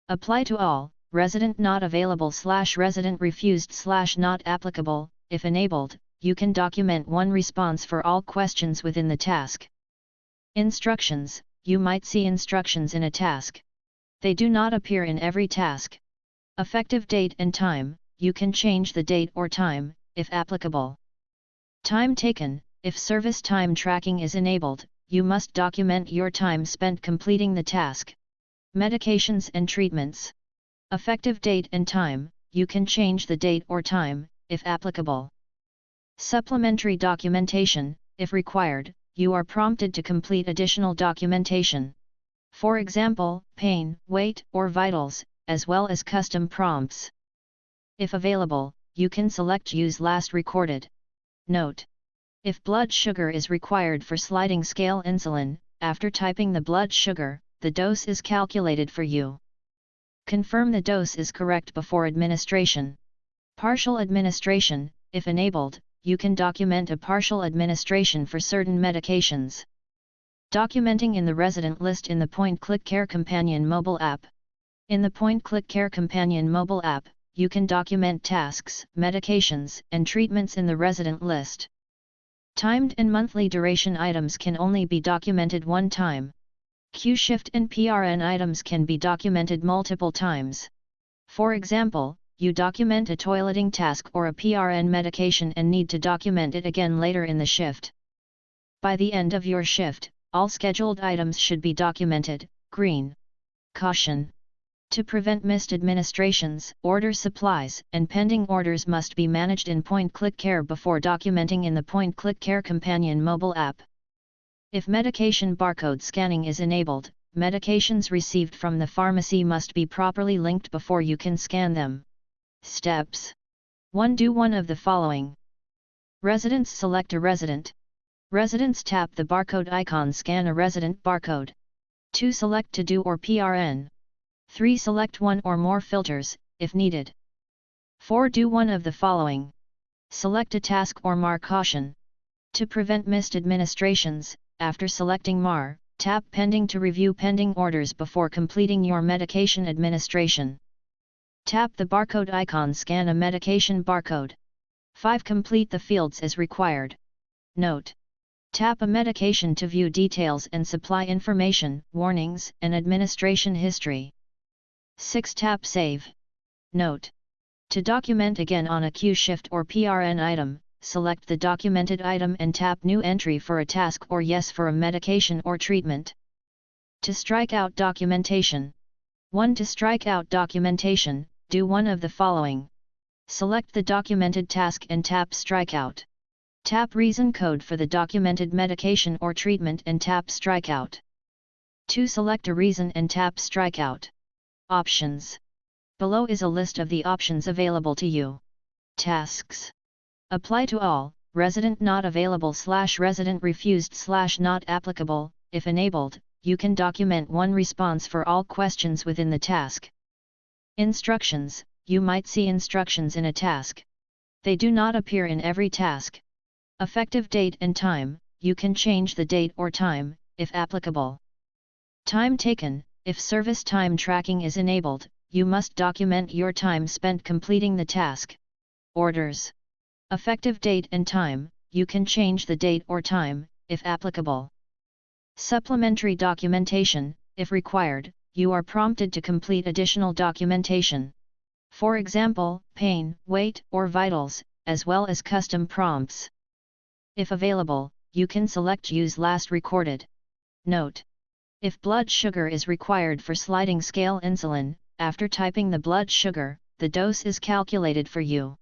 Apply to all, resident not available / resident refused / not applicable. If enabled, you can document one response for all questions within the task. Instructions. You might see instructions in a task. They do not appear in every task. Effective date and time. You can change the date or time, if applicable. Time taken. If service time tracking is enabled, you must document your time spent completing the task. Medications and treatments. Effective date and time. You can change the date or time, if applicable. Supplementary documentation. If required, you are prompted to complete additional documentation. For example, pain, weight, or vitals, as well as custom prompts. If available, you can select Use Last Recorded. Note: if blood sugar is required for sliding scale insulin, after typing the blood sugar, the dose is calculated for you. Confirm the dose is correct before administration. Partial administration. If enabled, you can document a partial administration for certain medications. Documenting in the resident list in the Point-Click Care Companion mobile app. In the Point-Click Care Companion mobile app, you can document tasks, medications, and treatments in the resident list. Timed and monthly duration items can only be documented one time. Q-Shift and PRN items can be documented multiple times. For example, you document a toileting task or a PRN medication and need to document it again later in the shift. By the end of your shift, all scheduled items should be documented. Green. Caution. To prevent missed administrations, order supplies and pending orders must be managed in Point-Click Care before documenting in the Point-Click Care Companion mobile app. If medication barcode scanning is enabled, medications received from the pharmacy must be properly linked before you can scan them. Steps. 1. Do one of the following. Residents. Select a resident. Residents. Tap the barcode icon. Scan a resident barcode. 2. Select To Do or PRN. 3. Select one or more filters, if needed. 4. Do one of the following. Select a task or MAR caution. To prevent missed administrations, after selecting MAR, tap Pending to review pending orders before completing your medication administration. Tap the barcode icon. Scan a medication barcode. 5. Complete the fields as required. Note: tap a medication to view details and supply information, warnings, and administration history. 6. Tap Save. Note: to document again on a Q-Shift or PRN item, select the documented item and tap New Entry for a task or Yes for a medication or treatment. To strike out documentation. 1. To strike out documentation, do one of the following. Select the documented task and tap Strikeout. Tap Reason Code for the documented medication or treatment and tap Strikeout. 2. Select a reason and tap Strikeout. Options. Below is a list of the options available to you. Tasks. Apply to all, resident not available / resident refused / not applicable. If enabled, you can document one response for all questions within the task. Instructions. You might see instructions in a task. They do not appear in every task. Effective date and time. You can change the date or time, if applicable. Time taken. If service time tracking is enabled, you must document your time spent completing the task. Orders. Effective date and time. You can change the date or time, if applicable. Supplementary documentation. If required, you are prompted to complete additional documentation. For example, pain, weight, or vitals, as well as custom prompts. If available, you can select Use Last Recorded. Note: if blood sugar is required for sliding scale insulin, after typing the blood sugar, the dose is calculated for you.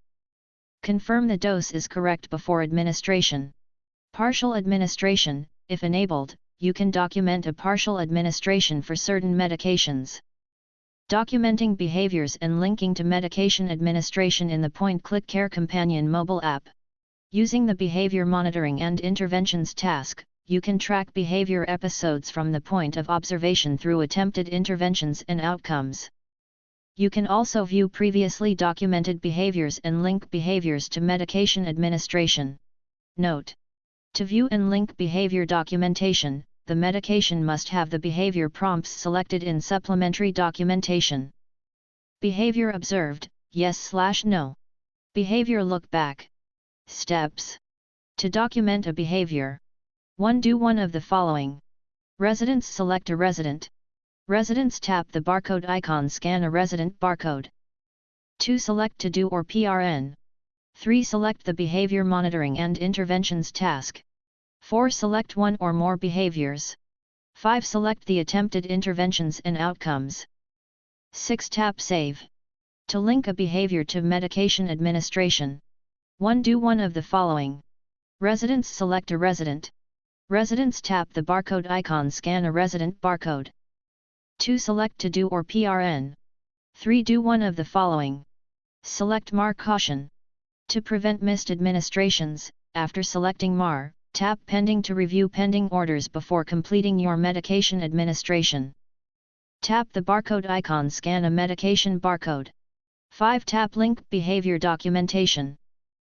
Confirm the dose is correct before administration. Partial administration. If enabled, you can document a partial administration for certain medications. Documenting behaviors and linking to medication administration in the Point-Click Care Companion mobile app. Using the Behavior Monitoring and Interventions task, you can track behavior episodes from the point of observation through attempted interventions and outcomes. You can also view previously documented behaviors and link behaviors to medication administration. Note: to view and link behavior documentation, the medication must have the behavior prompts selected in supplementary documentation. Behavior observed, yes/no. Behavior look back. Steps. To document a behavior. 1. Do one of the following. Residents select a resident. Residents tap the barcode icon, scan a resident barcode. 2. Select to do or PRN. 3. Select the Behavior Monitoring and Interventions task. 4. Select one or more behaviors. 5. Select the attempted interventions and outcomes. 6. Tap Save. To link a behavior to medication administration. 1. Do one of the following. Residents select a resident. Residents tap the barcode icon, scan a resident barcode. 2. Select to do or PRN. 3. Do one of the following. Select MAR caution. To prevent missed administrations, after selecting MAR, tap Pending to review pending orders before completing your medication administration. Tap the barcode icon, scan a medication barcode. 5. Tap Link Behavior Documentation.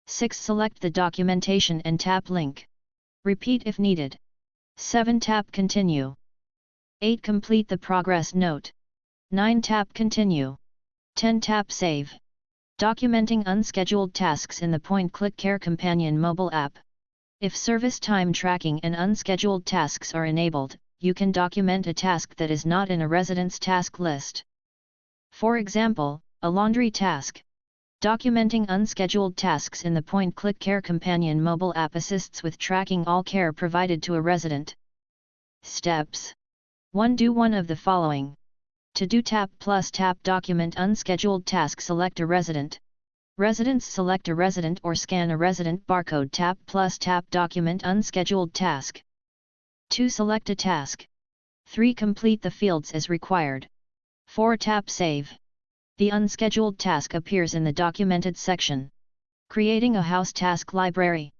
6. Select the documentation and tap Link. Repeat if needed. 7. Tap Continue. 8. Complete the progress note. 9. Tap Continue. 10. Tap Save. Documenting unscheduled tasks in the Point-Click Care Companion mobile app. If service time tracking and unscheduled tasks are enabled, you can document a task that is not in a resident's task list. For example, a laundry task. Documenting unscheduled tasks in the Point-Click Care Companion mobile app assists with tracking all care provided to a resident. Steps. 1. Do one of the following. To do, tap document unscheduled task, select a resident. Residents select a resident or scan a resident barcode, tap document unscheduled task. 2. Select a task. 3. Complete the fields as required. 4. Tap Save. The unscheduled task appears in the documented section. Creating a house task library.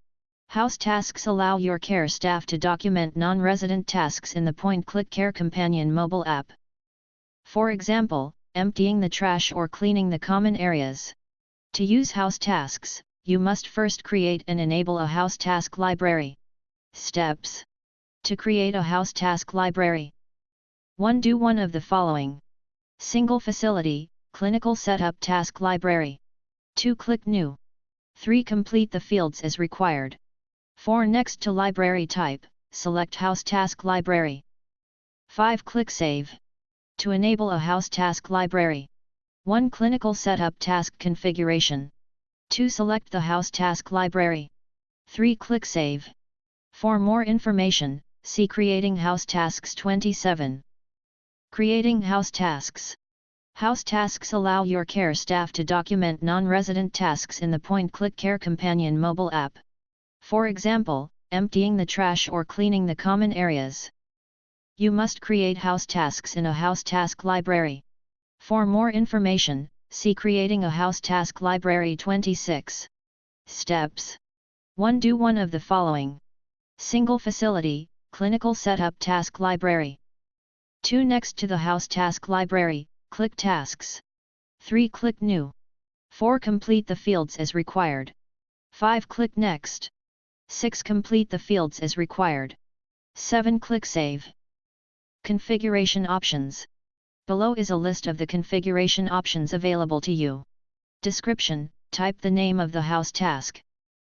House tasks allow your care staff to document non-resident tasks in the Point-Click Care Companion mobile app. For example, emptying the trash or cleaning the common areas. To use house tasks, you must first create and enable a house task library. Steps. To create a house task library. 1. Do one of the following. Single facility, clinical setup task library. 2. Click New. 3. Complete the fields as required. 4. Next to library type, select House Task Library. 5. Click Save. To enable a house task library. 1. Clinical setup task configuration. 2. Select the house task library. 3. Click Save. For more information, see Creating House Tasks 27. Creating house tasks. House tasks allow your care staff to document non-resident tasks in the Point-Click Care Companion mobile app. For example, emptying the trash or cleaning the common areas. You must create house tasks in a house task library. For more information, see Creating a House Task Library 26. Steps. 1. Do one of the following. Single facility, clinical setup task library. 2. Next to the house task library, click Tasks. 3. Click New. 4. Complete the fields as required. 5. Click Next. 6. Complete the fields as required. 7. Click Save. Configuration options. Below is a list of the configuration options available to you. Description, type the name of the house task.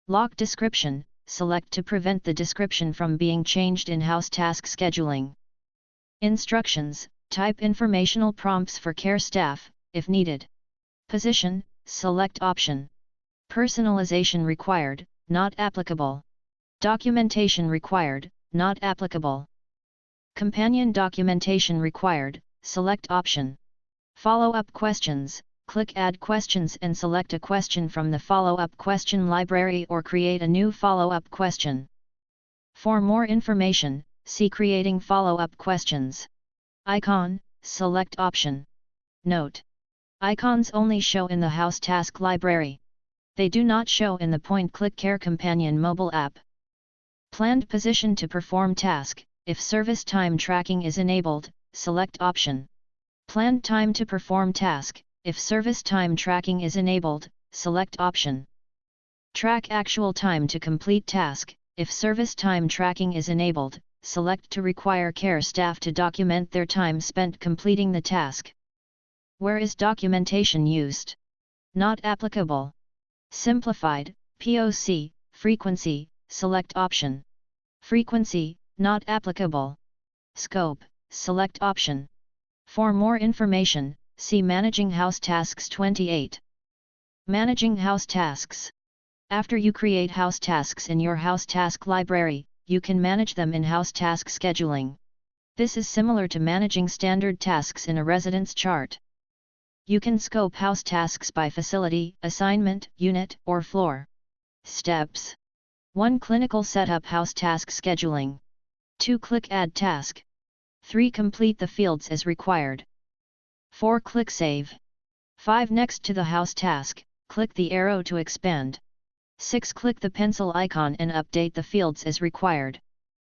Lock description, select to prevent the description from being changed in house task scheduling. Instructions, type informational prompts for care staff, if needed. Position, select option. Personalization required, not applicable. Documentation required, not applicable. Companion documentation required, select option. Follow-up questions, click Add Questions and select a question from the follow-up question library or create a new follow-up question. For more information, See creating follow-up questions. Icon, select option. Note: icons only show in the House Task Library. They do not show in the Point-Click Care Companion mobile app. Planned position to perform task. If service time tracking is enabled, select option. Planned time to perform task. If service time tracking is enabled, select option. Track actual time to complete task. If service time tracking is enabled, select to require care staff to document their time spent completing the task. Where is documentation used? Not applicable. Simplified, POC, frequency, select option. Frequency, not applicable. Scope, select option. For more information, see Managing House Tasks 28. Managing House Tasks. After you create house tasks in your House Task Library, you can manage them in House Task Scheduling. This is similar to managing standard tasks in a residence chart. You can scope house tasks by facility, assignment, unit, or floor. Steps: 1. Clinical setup house task scheduling. 2. Click Add Task. 3. Complete the fields as required. 4. Click Save. 5. Next to the house task, click the arrow to expand. 6. Click the pencil icon and update the fields as required.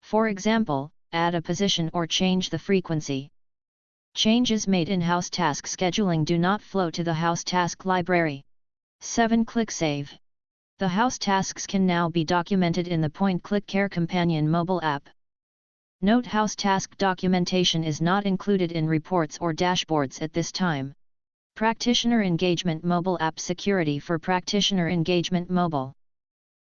For example, add a position or change the frequency. Changes made in House Task Scheduling do not flow to the House Task Library. 7. Click Save. The house tasks can now be documented in the Point-Click Care Companion mobile app. Note: house task documentation is not included in reports or dashboards at this time. Practitioner Engagement Mobile App Security for Practitioner Engagement Mobile.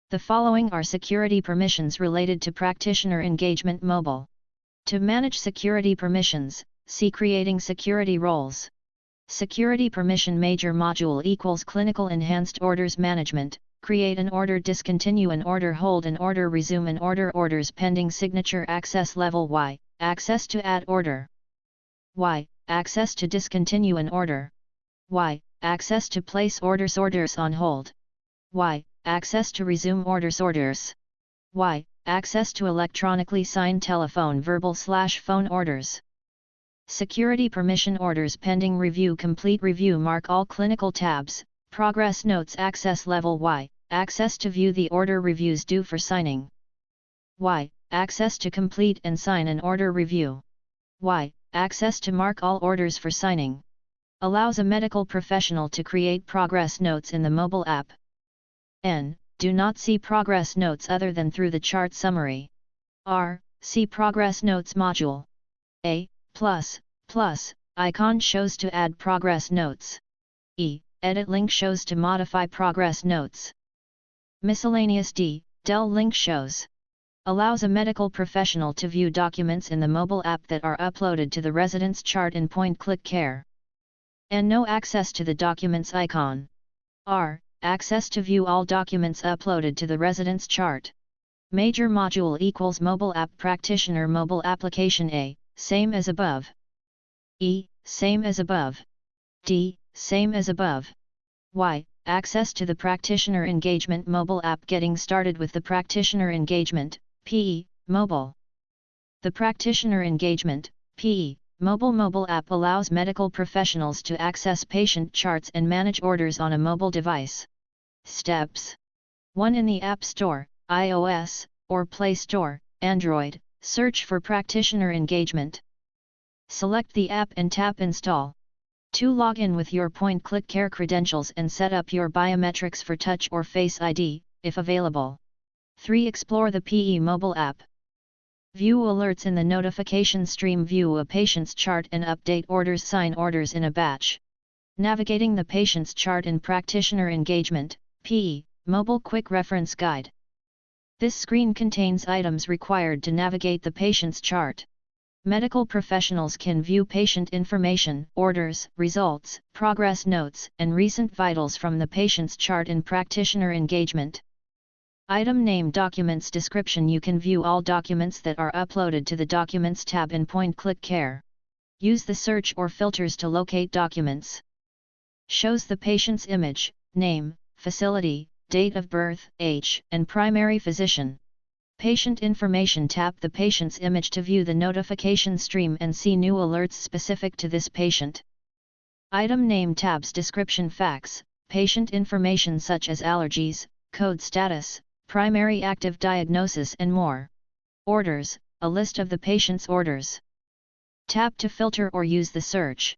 The following are security permissions related to Practitioner Engagement Mobile. To manage security permissions, see Creating Security Roles. Security Permission Major Module equals Clinical Enhanced Orders Management. Create an order, discontinue an order, hold an order, resume an order, orders pending signature, access level Y, access to add order. Y, access to discontinue an order. Y, access to place orders, orders on hold. Y, access to resume orders, orders. Y, access to electronically sign telephone, verbal/phone orders. Security permission orders pending review, complete review, mark all clinical tabs, progress notes, access level Y, access to view the order, reviews due for signing. Y, access to complete and sign an order review. Y, access to mark all orders for signing. Allows a medical professional to create progress notes in the mobile app. N. Do not see progress notes other than through the chart summary. R. See progress notes module. A. Plus icon shows to add progress notes. E. Edit link shows to modify progress notes. Miscellaneous. D. Del link shows. Allows a medical professional to view documents in the mobile app that are uploaded to the residence chart in Point-Click Care. And no access to the documents icon. R. Access to view all documents uploaded to the residence chart. Major module equals mobile app, practitioner mobile application. A. Same as above. E. Same as above. D. Same as above. Y. Access to the practitioner engagement mobile app, getting started with the practitioner engagement, PE, mobile. The practitioner engagement, PE, mobile app allows medical professionals to access patient charts and manage orders on a mobile device. Steps: 1. In the App Store, iOS, or Play Store, Android, search for Practitioner Engagement. Select the app and tap Install. 2. Log in with your Point-Click Care credentials and set up your biometrics for Touch or Face ID, if available. 3. Explore the PE mobile app. View alerts in the notification stream, view a patient's chart and update orders, sign orders in a batch. Navigating the patient's chart in Practitioner Engagement, PE, Mobile Quick Reference Guide. This screen contains items required to navigate the patient's chart. Medical professionals can view patient information, orders, results, progress notes, and recent vitals from the patient's chart in Practitioner Engagement. Item name, documents description. You can view all documents that are uploaded to the Documents tab in Point-Click Care. Use the search or filters to locate documents. Shows the patient's image, name, facility, date of birth, age, and primary physician. Patient information. Tap the patient's image to view the notification stream and see new alerts specific to this patient. Item name. Tabs. Description. Facts, patient information such as allergies, code status, primary active diagnosis and more. Orders, a list of the patient's orders. Tap to filter or use the search.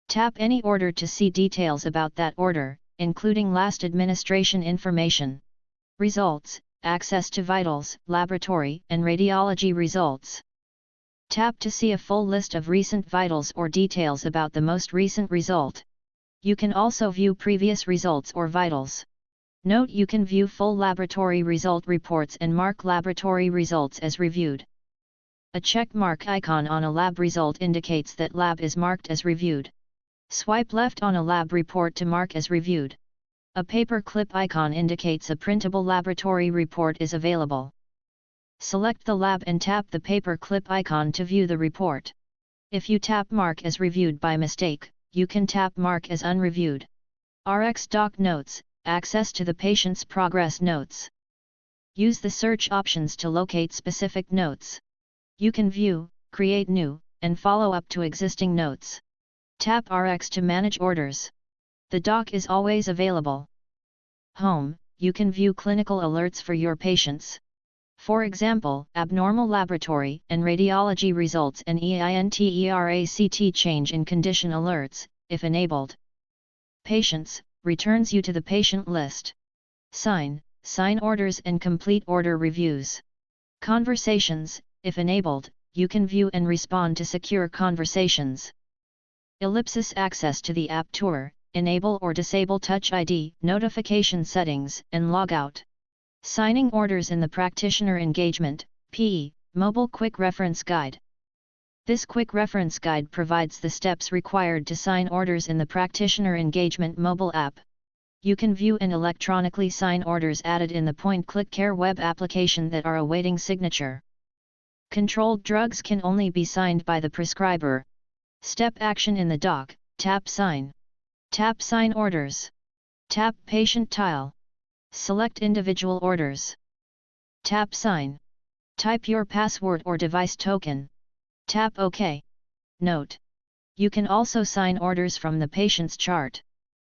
Tap any order to see details about that order, including last administration information. Results, access to vitals, laboratory and radiology results. Tap to see a full list of recent vitals or details about the most recent result. You can also view previous results or vitals. Note: you can view full laboratory result reports and mark laboratory results as reviewed. A check mark icon on a lab result indicates that lab is marked as reviewed. Swipe left on a lab report to mark as reviewed. A paper clip icon indicates a printable laboratory report is available. Select the lab and tap the paper clip icon to view the report. If you tap Mark as reviewed by mistake, you can tap Mark as unreviewed. RX Doc Notes, access to the patient's progress notes. Use the search options to locate specific notes. You can view, create new, and follow up to existing notes. Tap RX to manage orders. The doc is always available. Home, you can view clinical alerts for your patients. For example, abnormal laboratory and radiology results and EINTERACT change in condition alerts, if enabled. Patients, returns you to the patient list. Sign orders and complete order reviews. Conversations, if enabled, you can view and respond to secure conversations. Ellipsis access to the app tour, enable or disable Touch ID, notification settings, and logout. Signing orders in the Practitioner Engagement (PE) Mobile Quick Reference Guide. This quick reference guide provides the steps required to sign orders in the Practitioner Engagement mobile app. You can view and electronically sign orders added in the Point-Click Care web application that are awaiting signature. Controlled drugs can only be signed by the prescriber. Step action in the doc: tap Sign. Tap Sign Orders. Tap Patient Tile. Select individual orders. Tap Sign. Type your password or device token. Tap OK. Note: you can also sign orders from the patient's chart.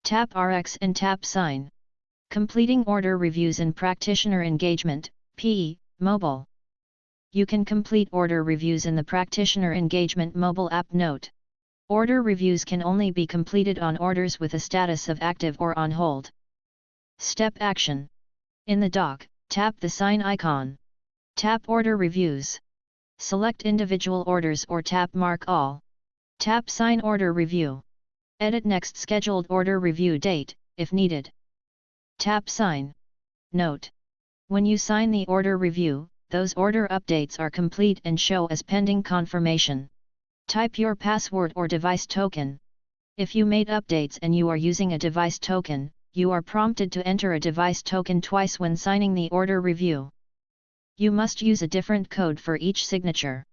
Tap RX and tap Sign. Completing order reviews in Practitioner Engagement (PE) mobile. You can complete order reviews in the Practitioner Engagement mobile app. Note: order reviews can only be completed on orders with a status of active or on hold. Step action. In the doc, tap the sign icon. Tap Order Reviews. Select individual orders or tap Mark All. Tap Sign Order Review. Edit next scheduled order review date, if needed. Tap Sign. Note: when you sign the order review, those order updates are complete and show as pending confirmation. Type your password or device token. If you made updates and you are using a device token, you are prompted to enter a device token twice when signing the order review. You must use a different code for each signature.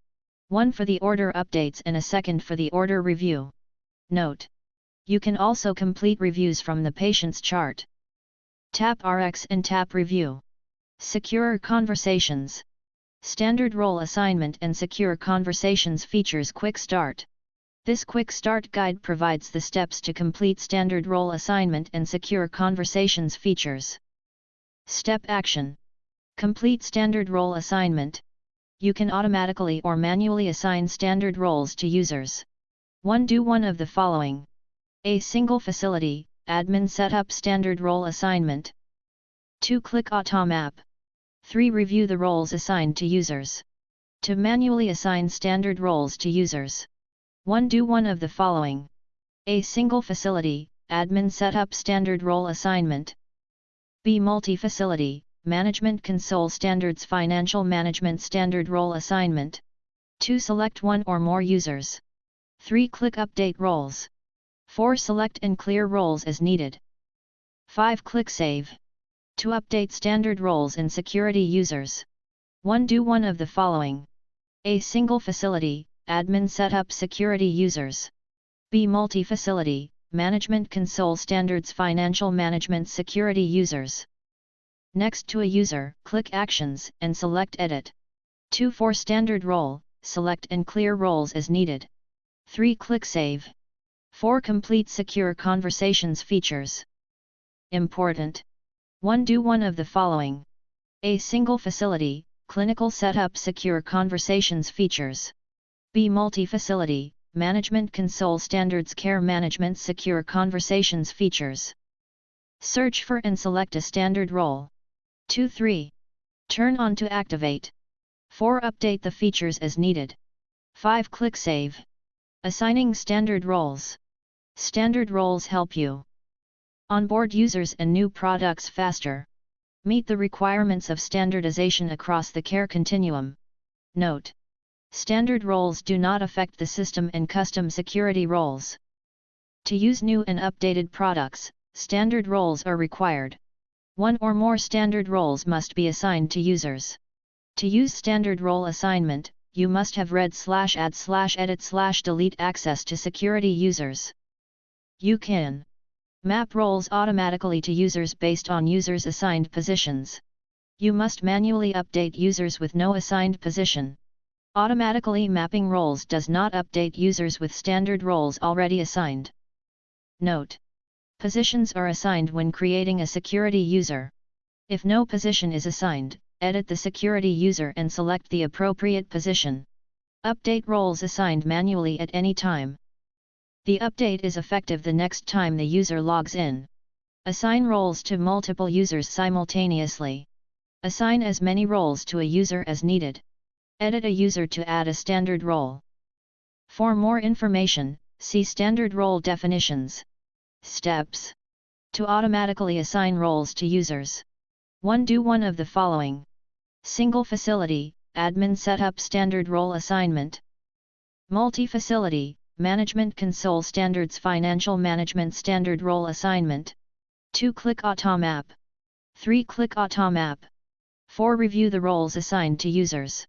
One for the order updates and a second for the order review. Note: you can also complete reviews from the patient's chart. Tap RX and tap Review. Secure Conversations. Standard Role Assignment and Secure Conversations features Quick Start. This Quick Start guide provides the steps to complete Standard Role Assignment and Secure Conversations features. Step action. Complete Standard Role Assignment. You can automatically or manually assign standard roles to users. 1. Do one of the following. A single facility, admin setup standard role assignment. 2. Click Autom app. 3. Review the roles assigned to users. To manually assign standard roles to users. 1. Do one of the following. A single facility, admin setup standard role assignment. B. Multi-facility, management console standards financial management standard role assignment. 2. Select one or more users. 3. Click Update roles. 4. Select and clear roles as needed. 5. Click Save. To update standard roles and security users. 1. Do one of the following. A single facility, admin setup security users. B. Multi-facility, management console standards financial management security users. Next to a user, click Actions and select Edit. 2. For standard role, select and clear roles as needed. 3. Click Save. 4. Complete secure conversations features. Important. 1. Do one of the following. A. Single facility, clinical setup secure conversations features. B. Multi-facility, management console standards care management secure conversations features. Search for and select a standard role. 2. 3. Turn on to activate. 4. Update the features as needed. 5. Click Save. Assigning standard roles. Standard roles help you onboard users and new products faster. Meet the requirements of standardization across the care continuum. Note: standard roles do not affect the system and custom security roles. To use new and updated products, standard roles are required. One or more standard roles must be assigned to users. To use standard role assignment, you must have read/add/edit/delete access to security users. You can map roles automatically to users based on users' assigned positions. You must manually update users with no assigned position. Automatically mapping roles does not update users with standard roles already assigned. Note: positions are assigned when creating a security user. If no position is assigned, edit the security user and select the appropriate position. Update roles assigned manually at any time. The update is effective the next time the user logs in. Assign roles to multiple users simultaneously. Assign as many roles to a user as needed. Edit a user to add a standard role. For more information, see standard role definitions. Steps to automatically assign roles to users. 1. Do one of the following. Single facility, admin setup standard role assignment. Multi-facility, management console standards financial management standard role assignment. 2. Click Automap. 3. Click Automap. 4. Review the roles assigned to users.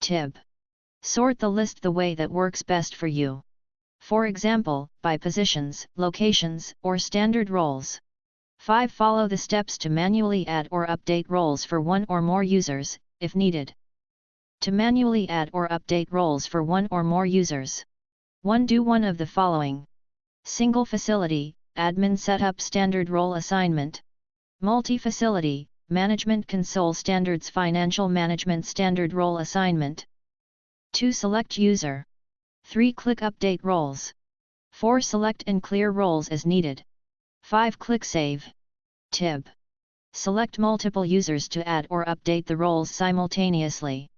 Tip: sort the list the way that works best for you. For example, by positions, locations, or standard roles. 5. Follow the steps to manually add or update roles for one or more users, if needed. To manually add or update roles for one or more users. 1. Do one of the following. Single facility, admin setup standard role assignment. Multi-facility, management console standards financial management standard role assignment. 2. Select user. 3. Click update roles. 4. Select and clear roles as needed. 5. Click Save. Tip: select multiple users to add or update the roles simultaneously.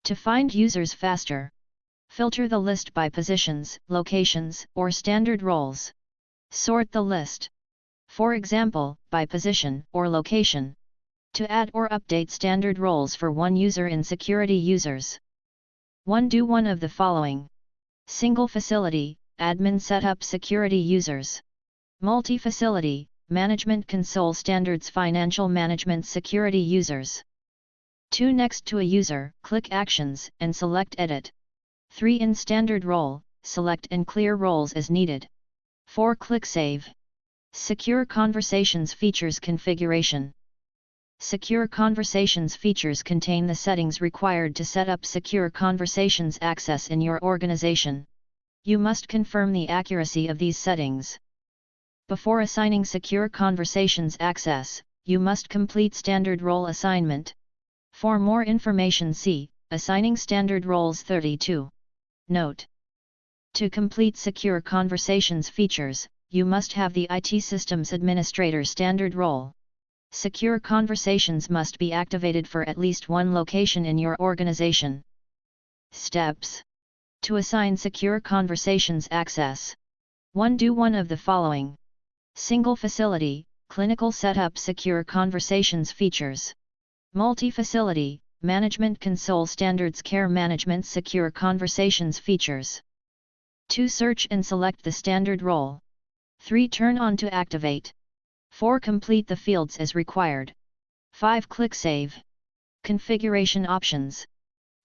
To find users faster, filter the list by positions, locations, or standard roles. Sort the list. For example, by position or location. To add or update standard roles for one user in security users. 1. Do one of the following. Single facility, admin setup security users. Multi-facility, management console standards financial management security users. 2. Next to a user, click Actions and select Edit. 3. In standard role, select and clear roles as needed. 4. Click Save. Secure Conversations Features Configuration. Secure Conversations features contain the settings required to set up secure conversations access in your organization. You must confirm the accuracy of these settings. Before assigning secure conversations access, you must complete standard role assignment. For more information see, Assigning Standard Roles 32. Note: to complete secure conversations features, you must have the IT Systems Administrator standard role. Secure conversations must be activated for at least one location in your organization. Steps to assign secure conversations access. 1. Do one of the following. Single facility, clinical setup secure conversations features. Multi-facility, management console standards care management secure conversations features. 2. Search and select the standard role. 3. Turn on to activate. 4. Complete the fields as required. 5. Click Save. Configuration options.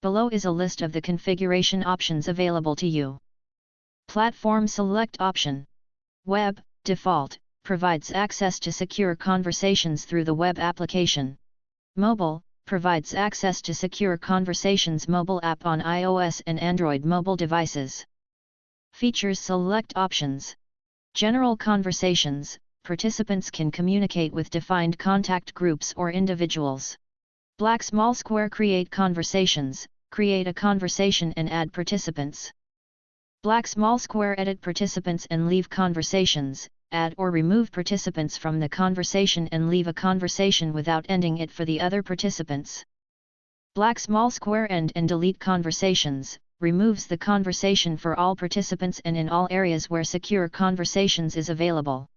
Below is a list of the configuration options available to you. Platform select option. Web, default, provides access to secure conversations through the web application. Mobile, provides access to secure conversations mobile app on iOS and Android mobile devices. Features select options. General conversations, participants can communicate with defined contact groups or individuals. Black small square create conversations, create a conversation and add participants. Black small square edit participants and leave conversations, add or remove participants from the conversation and leave a conversation without ending it for the other participants. Black small square end and delete conversations, removes the conversation for all participants and in all areas where secure conversations is available.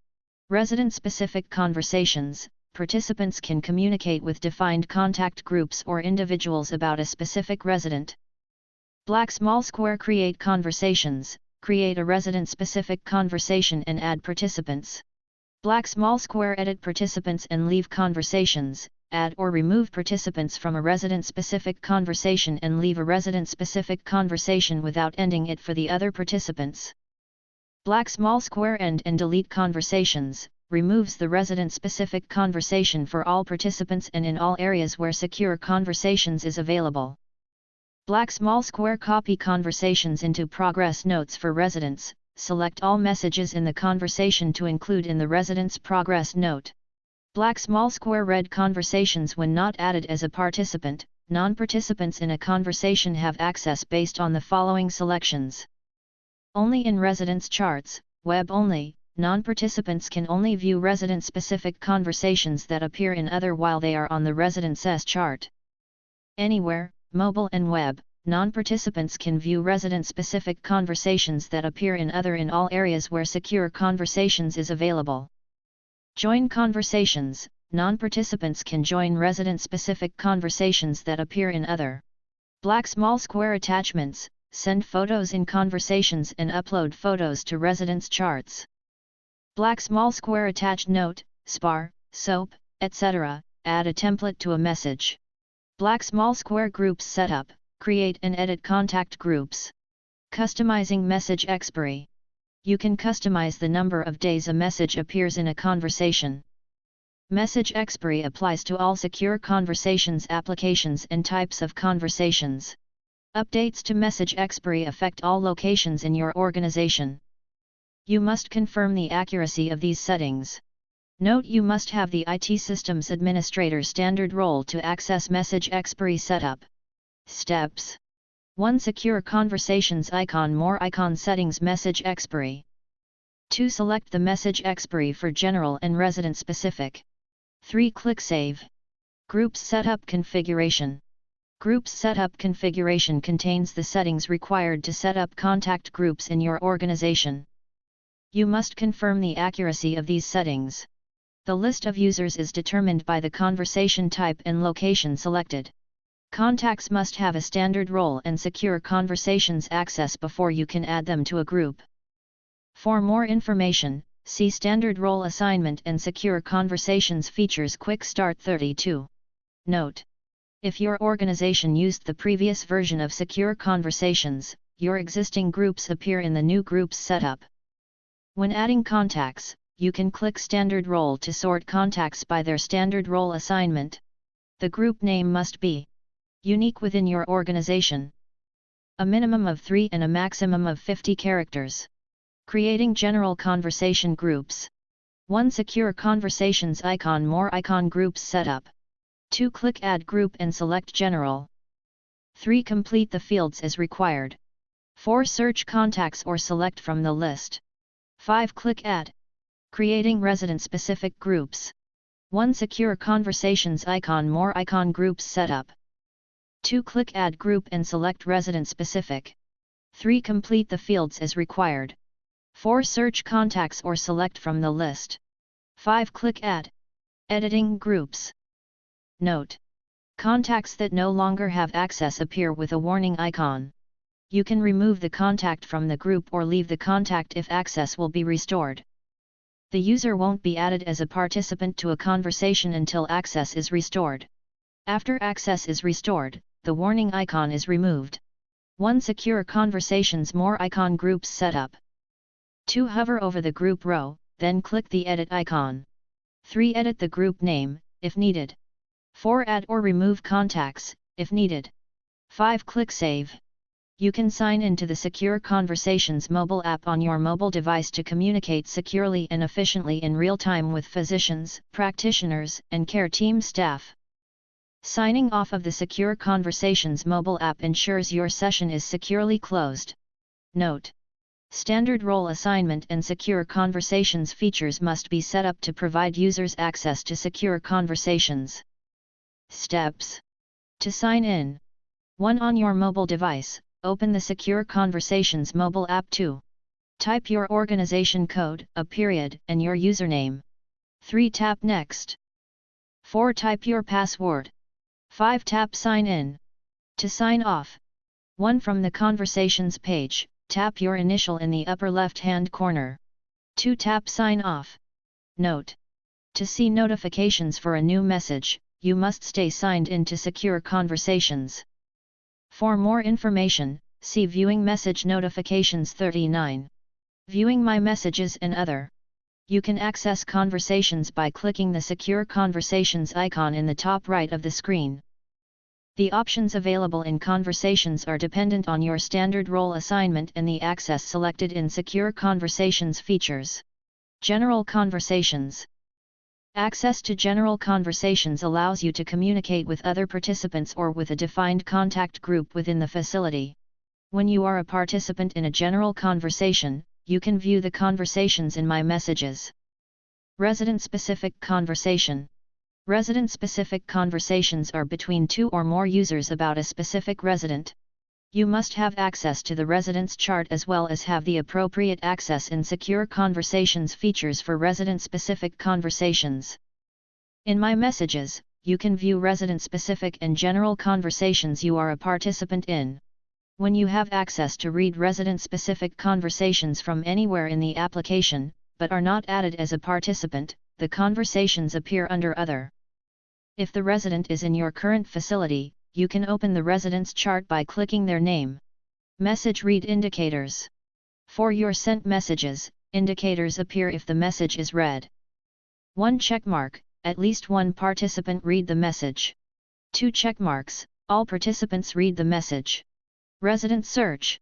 Resident-specific conversations, participants can communicate with defined contact groups or individuals about a specific resident. Black small square create conversations, create a resident-specific conversation and add participants. Black small square edit participants and leave conversations, add or remove participants from a resident-specific conversation and leave a resident-specific conversation without ending it for the other participants. Black small square end and delete conversations, removes the resident-specific conversation for all participants and in all areas where secure conversations is available. Black small square copy conversations into progress notes for residents, select all messages in the conversation to include in the resident's progress note. Black small square read conversations when not added as a participant, non-participants in a conversation have access based on the following selections. Only in residence charts, web only, non-participants can only view resident-specific conversations that appear in other while they are on the residence chart. Anywhere, mobile and web, non-participants can view resident-specific conversations that appear in other in all areas where secure conversations is available. Join conversations, non-participants can join resident-specific conversations that appear in other. Black small square attachments, send photos in conversations and upload photos to residence charts. Black small square attached note, spar, soap, etc., add a template to a message. Black small square groups setup, create and edit contact groups. Customizing message expiry. You can customize the number of days a message appears in a conversation. Message expiry applies to all secure conversations applications and types of conversations. Updates to message expiry affect all locations in your organization. You must confirm the accuracy of these settings. Note: you must have the IT Systems Administrator standard role to access message expiry setup. Steps: 1. Secure conversations icon more icon settings message expiry. 2. Select the message expiry for general and resident specific. 3. Click Save. Groups Setup Configuration. Groups Setup Configuration contains the settings required to set up contact groups in your organization. You must confirm the accuracy of these settings. The list of users is determined by the conversation type and location selected. Contacts must have a standard role and secure conversations access before you can add them to a group. For more information, see Standard Role Assignment and Secure Conversations Features Quick Start 32. Note: if your organization used the previous version of Secure Conversations, your existing groups appear in the new Groups setup. When adding contacts, you can click Standard Role to sort contacts by their standard role assignment. The group name must be unique within your organization. A minimum of 3 and a maximum of 50 characters. Creating general conversation groups. 1. Secure conversations icon more icon groups setup. 2. Click Add Group and select General. 3. Complete the fields as required. 4. Search contacts or select from the list. 5. Click Add. Creating resident-specific groups. 1. Secure conversations icon more icon groups setup. 2. Click Add Group and select resident-specific. 3. Complete the fields as required. 4. Search contacts or select from the list. 5. Click Add. Editing groups. Note: contacts that no longer have access appear with a warning icon. You can remove the contact from the group or leave the contact if access will be restored. The user won't be added as a participant to a conversation until access is restored. After access is restored, the warning icon is removed. 1. Secure conversations more icon groups setup. 2. Hover over the group row, then click the edit icon. 3. Edit the group name, if needed. 4. Add or remove contacts, if needed. 5. Click Save. You can sign into the Secure Conversations mobile app on your mobile device to communicate securely and efficiently in real time with physicians, practitioners, and care team staff. Signing off of the Secure Conversations mobile app ensures your session is securely closed. Note: standard role assignment and Secure Conversations features must be set up to provide users access to secure conversations. Steps to sign in. 1. On your mobile device, open the Secure Conversations mobile app. 2. Type your organization code, a period, and your username. 3. Tap Next. 4. Type your password. 5. Tap Sign In. To sign off. 1. From the Conversations page, tap your initial in the upper left-hand corner. 2. Tap Sign Off. Note: to see notifications for a new message, you must stay signed in to Secure Conversations. For more information, see Viewing Message Notifications 39. Viewing My Messages and Other. You can access conversations by clicking the Secure Conversations icon in the top right of the screen. The options available in Conversations are dependent on your standard role assignment and the access selected in Secure Conversations features. General Conversations. Access to General Conversations allows you to communicate with other participants or with a defined contact group within the facility. When you are a participant in a general conversation, you can view the conversations in My Messages. Resident-specific conversation. Resident-specific conversations are between 2 or more users about a specific resident. You must have access to the residence chart as well as have the appropriate access in Secure Conversations features for resident-specific conversations. In My Messages, you can view resident-specific and general conversations you are a participant in. When you have access to read resident-specific conversations from anywhere in the application, but are not added as a participant, the conversations appear under Other. If the resident is in your current facility, you can open the residence chart by clicking their name. Message Read Indicators. For your sent messages, indicators appear if the message is read. 1 checkmark, at least one participant read the message. 2 checkmarks, all participants read the message. Resident Search.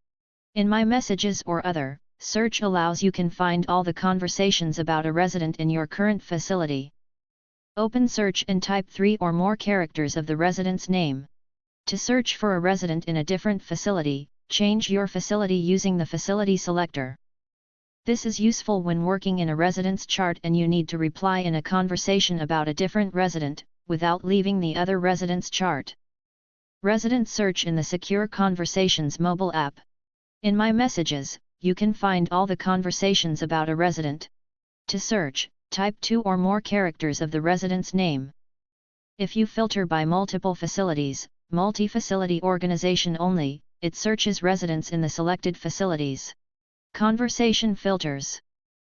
In My Messages or Other, search allows you can find all the conversations about a resident in your current facility. Open search and type 3 or more characters of the resident's name. To search for a resident in a different facility, change your facility using the facility selector. This is useful when working in a residence chart and you need to reply in a conversation about a different resident, without leaving the other residence chart. Resident Search in the Secure Conversations mobile app. In My Messages, you can find all the conversations about a resident. To search, type 2 or more characters of the resident's name. If you filter by multiple facilities, multi-facility organization only, it searches residents in the selected facilities. Conversation filters.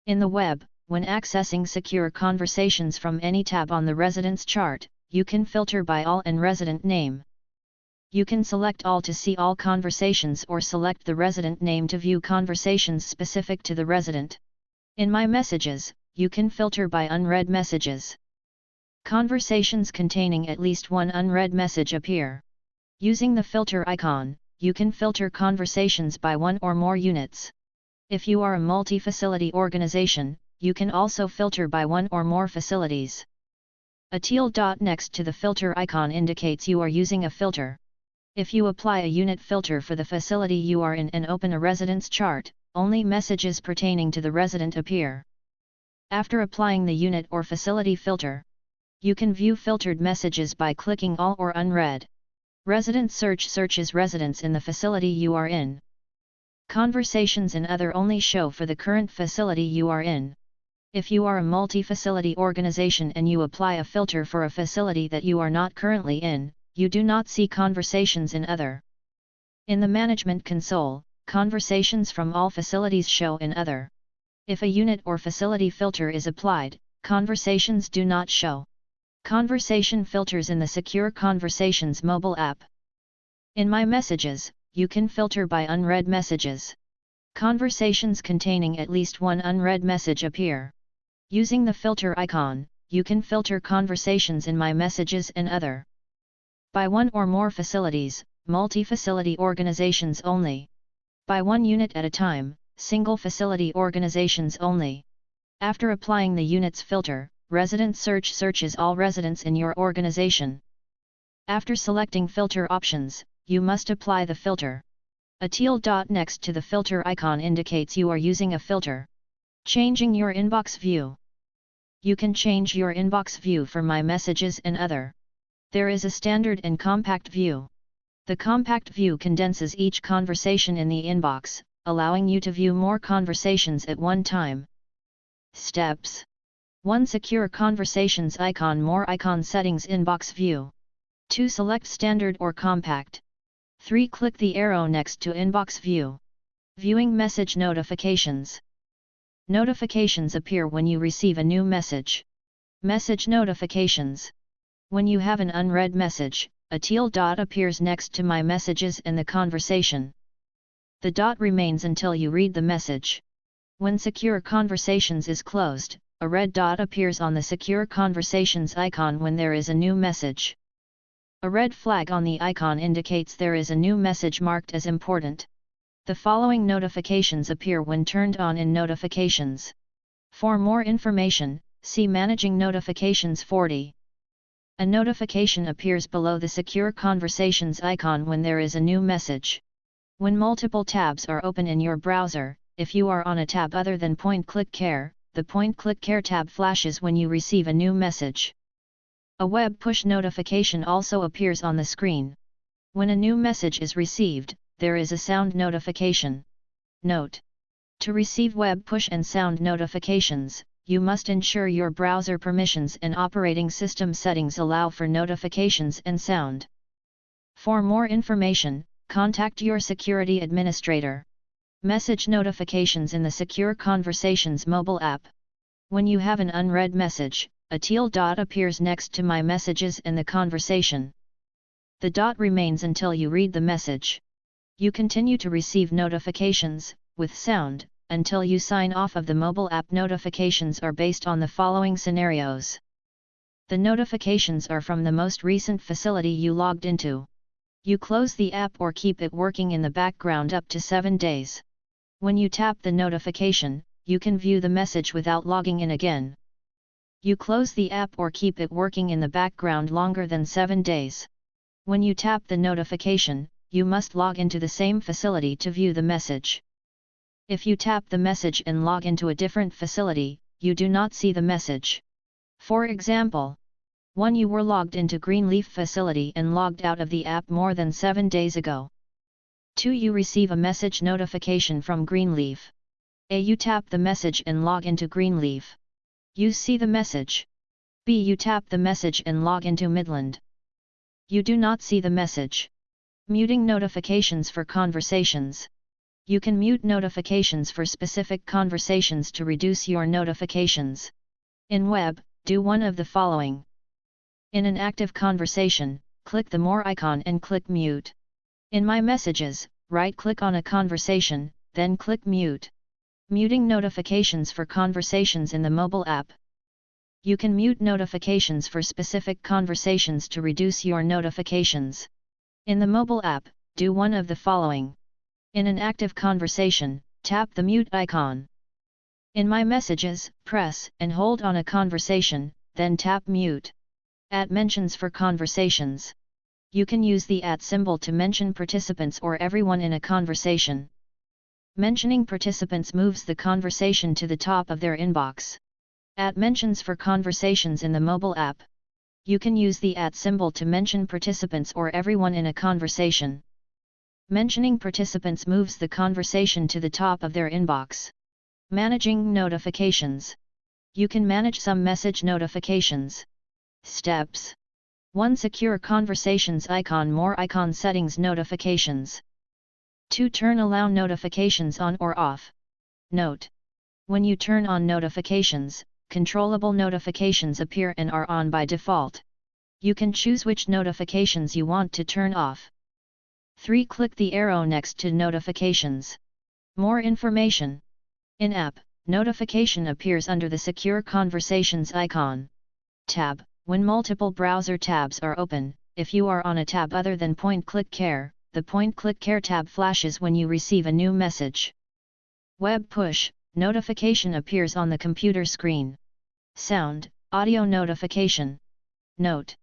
In the web, when accessing Secure Conversations from any tab on the residence chart, you can filter by all and resident name. You can select all to see all conversations or select the resident name to view conversations specific to the resident. In My Messages, you can filter by unread messages. Conversations containing at least one unread message appear. Using the filter icon, you can filter conversations by 1 or more units. If you are a multi-facility organization, you can also filter by 1 or more facilities. A teal dot next to the filter icon indicates you are using a filter. If you apply a unit filter for the facility you are in and open a residence chart, only messages pertaining to the resident appear. After applying the unit or facility filter, you can view filtered messages by clicking All or Unread. Resident Search searches residents in the facility you are in. Conversations and Other only show for the current facility you are in. If you are a multi-facility organization and you apply a filter for a facility that you are not currently in, you do not see conversations in Other. In the Management Console, conversations from all facilities show in Other. If a unit or facility filter is applied, conversations do not show. Conversation filters in the Secure Conversations mobile app. In My Messages, you can filter by unread messages. Conversations containing at least one unread message appear. Using the filter icon, you can filter conversations in My Messages and other. By one or more facilities, multi-facility organizations only. By one unit at a time, single facility organizations only. After applying the units filter, Resident Search searches all residents in your organization. After selecting filter options, you must apply the filter. A teal dot next to the filter icon indicates you are using a filter. Changing your inbox view. You can change your inbox view for My Messages and other. There is a standard and compact view. The compact view condenses each conversation in the inbox, allowing you to view more conversations at one time. Steps. 1. Secure conversations icon. More icon settings. Inbox view. 2. Select standard or compact. 3. Click the arrow next to inbox view. Viewing message notifications. Notifications appear when you receive a new message. Message notifications. When you have an unread message, a teal dot appears next to My Messages and the conversation. The dot remains until you read the message. When Secure Conversations is closed, a red dot appears on the Secure Conversations icon when there is a new message. A red flag on the icon indicates there is a new message marked as important. The following notifications appear when turned on in Notifications. For more information, see Managing Notifications 40. A notification appears below the Secure Conversations icon when there is a new message. When multiple tabs are open in your browser, if you are on a tab other than Point Click Care, the Point Click Care tab flashes when you receive a new message. A web push notification also appears on the screen. When a new message is received, there is a sound notification. Note: to receive web push and sound notifications, you must ensure your browser permissions and operating system settings allow for notifications and sound. For more information, contact your security administrator. Message notifications in the Secure Conversations mobile app. When you have an unread message, a teal dot appears next to My Messages and the conversation. The dot remains until you read the message. You continue to receive notifications, with sound, until you sign off of the mobile app. Notifications are based on the following scenarios. The notifications are from the most recent facility you logged into. You close the app or keep it working in the background up to 7 days. When you tap the notification, you can view the message without logging in again. You close the app or keep it working in the background longer than 7 days. When you tap the notification, you must log into the same facility to view the message. If you tap the message and log into a different facility, you do not see the message. For example, 1. You were logged into Greenleaf facility and logged out of the app more than 7 days ago. 2. You receive a message notification from Greenleaf. A. You tap the message and log into Greenleaf. You see the message. B. You tap the message and log into Midland. You do not see the message. Muting notifications for conversations. You can mute notifications for specific conversations to reduce your notifications. In web, do one of the following. In an active conversation, click the More icon and click Mute. In My Messages, right-click on a conversation, then click Mute. Muting notifications for conversations in the mobile app. You can mute notifications for specific conversations to reduce your notifications. In the mobile app, do one of the following. In an active conversation, tap the mute icon. In My Messages, press and hold on a conversation, then tap mute. At mentions for conversations. You can use the @ symbol to mention participants or everyone in a conversation. Mentioning participants moves the conversation to the top of their inbox. At mentions for conversations in the mobile app. You can use the @ symbol to mention participants or everyone in a conversation. Mentioning participants moves the conversation to the top of their inbox. Managing notifications. You can manage some message notifications. Steps. 1. Secure Conversations icon. More icon settings. Notifications. 2. Turn Allow notifications on or off. Note: when you turn on notifications, controllable notifications appear and are on by default. You can choose which notifications you want to turn off. 3. Click the arrow next to Notifications. More information. In-app, Notification appears under the Secure Conversations icon. Tab. When multiple browser tabs are open, if you are on a tab other than Point Click Care, the Point Click Care tab flashes when you receive a new message. Web push. Notification appears on the computer screen. Sound, audio notification. Note.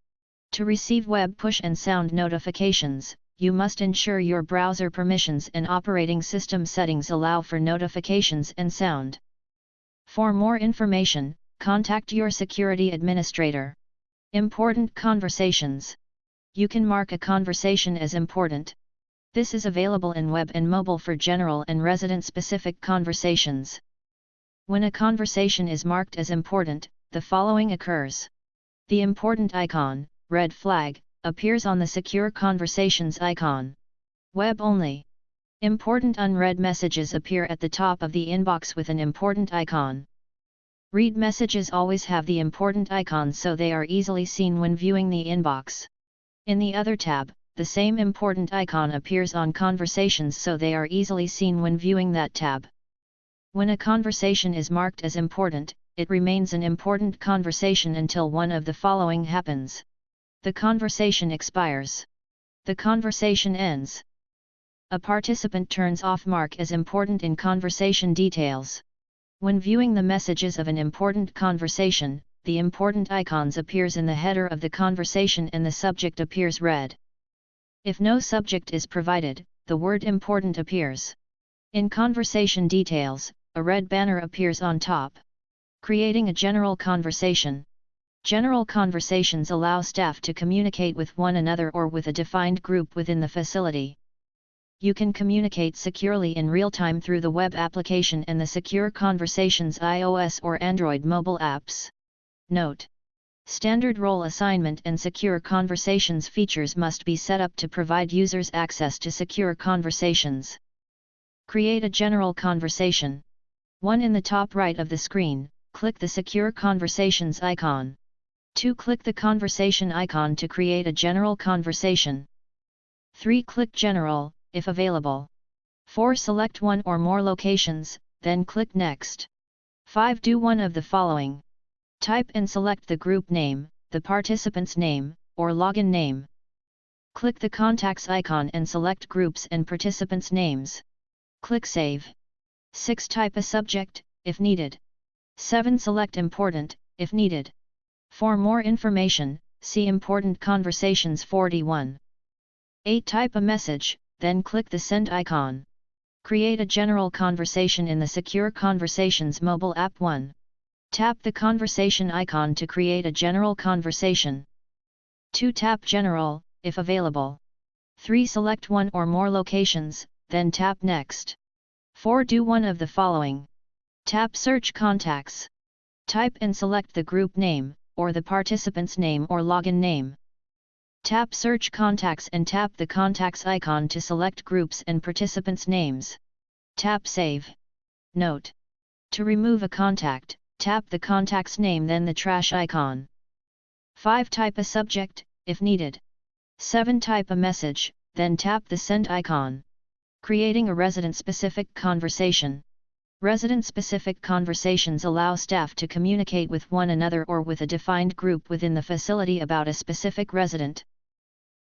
To receive web push and sound notifications, you must ensure your browser permissions and operating system settings allow for notifications and sound. For more information, contact your security administrator. Important conversations. You can mark a conversation as important. This is available in web and mobile for general and resident-specific conversations. When a conversation is marked as important, the following occurs. The important icon, red flag, appears on the Secure Conversations icon. Web only. Important unread messages appear at the top of the inbox with an important icon. Read messages always have the important icons so they are easily seen when viewing the inbox. In the other tab, the same important icon appears on conversations so they are easily seen when viewing that tab. When a conversation is marked as important, it remains an important conversation until one of the following happens. The conversation expires. The conversation ends. A participant turns off mark as important in conversation details. When viewing the messages of an important conversation, the important icons appears in the header of the conversation and the subject appears red. If no subject is provided, the word important appears. In conversation details, a red banner appears on top. Creating a general conversation. General conversations allow staff to communicate with one another or with a defined group within the facility. You can communicate securely in real time through the web application and the Secure Conversations iOS or Android mobile apps. Note. Standard role assignment and Secure Conversations features must be set up to provide users access to secure conversations. Create a general conversation. 1. In the top right of the screen, click the Secure Conversations icon. 2. Click the conversation icon to create a general conversation. 3. Click General, if available. 4. Select one or more locations, then click Next. 5. Do one of the following. Type and select the group name, the participant's name, or login name. Click the contacts icon and select groups and participants' names. Click Save. 6. Type a subject, if needed. 7. Select Important, if needed. For more information, see Important Conversations 41. 8. Type a message, then click the Send icon. Create a general conversation in the Secure Conversations mobile app. 1. Tap the conversation icon to create a general conversation. 2. Tap General, if available. 3. Select one or more locations, then tap Next. 4. Do one of the following. Tap Search Contacts. Type and select the group name, or the participant's name or login name. Tap Search Contacts and tap the contacts icon to select groups and participants' names. Tap Save. Note. To remove a contact, tap the contact's name then the trash icon. 5. Type a subject, if needed. 7. Type a message, then tap the Send icon. Creating a resident-specific conversation. Resident-specific conversations allow staff to communicate with one another or with a defined group within the facility about a specific resident.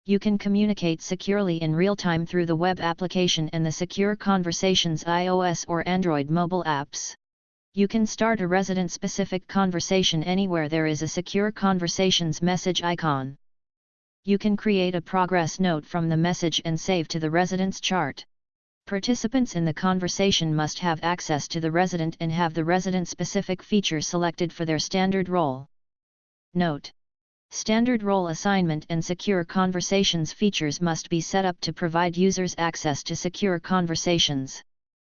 You can communicate securely in real time through the web application and the Secure Conversations iOS or Android mobile apps. You can start a resident-specific conversation anywhere there is a Secure Conversations message icon. You can create a progress note from the message and save to the residents chart. Participants in the conversation must have access to the resident and have the resident-specific feature selected for their standard role. Note. Standard role assignment and Secure Conversations features must be set up to provide users access to secure conversations.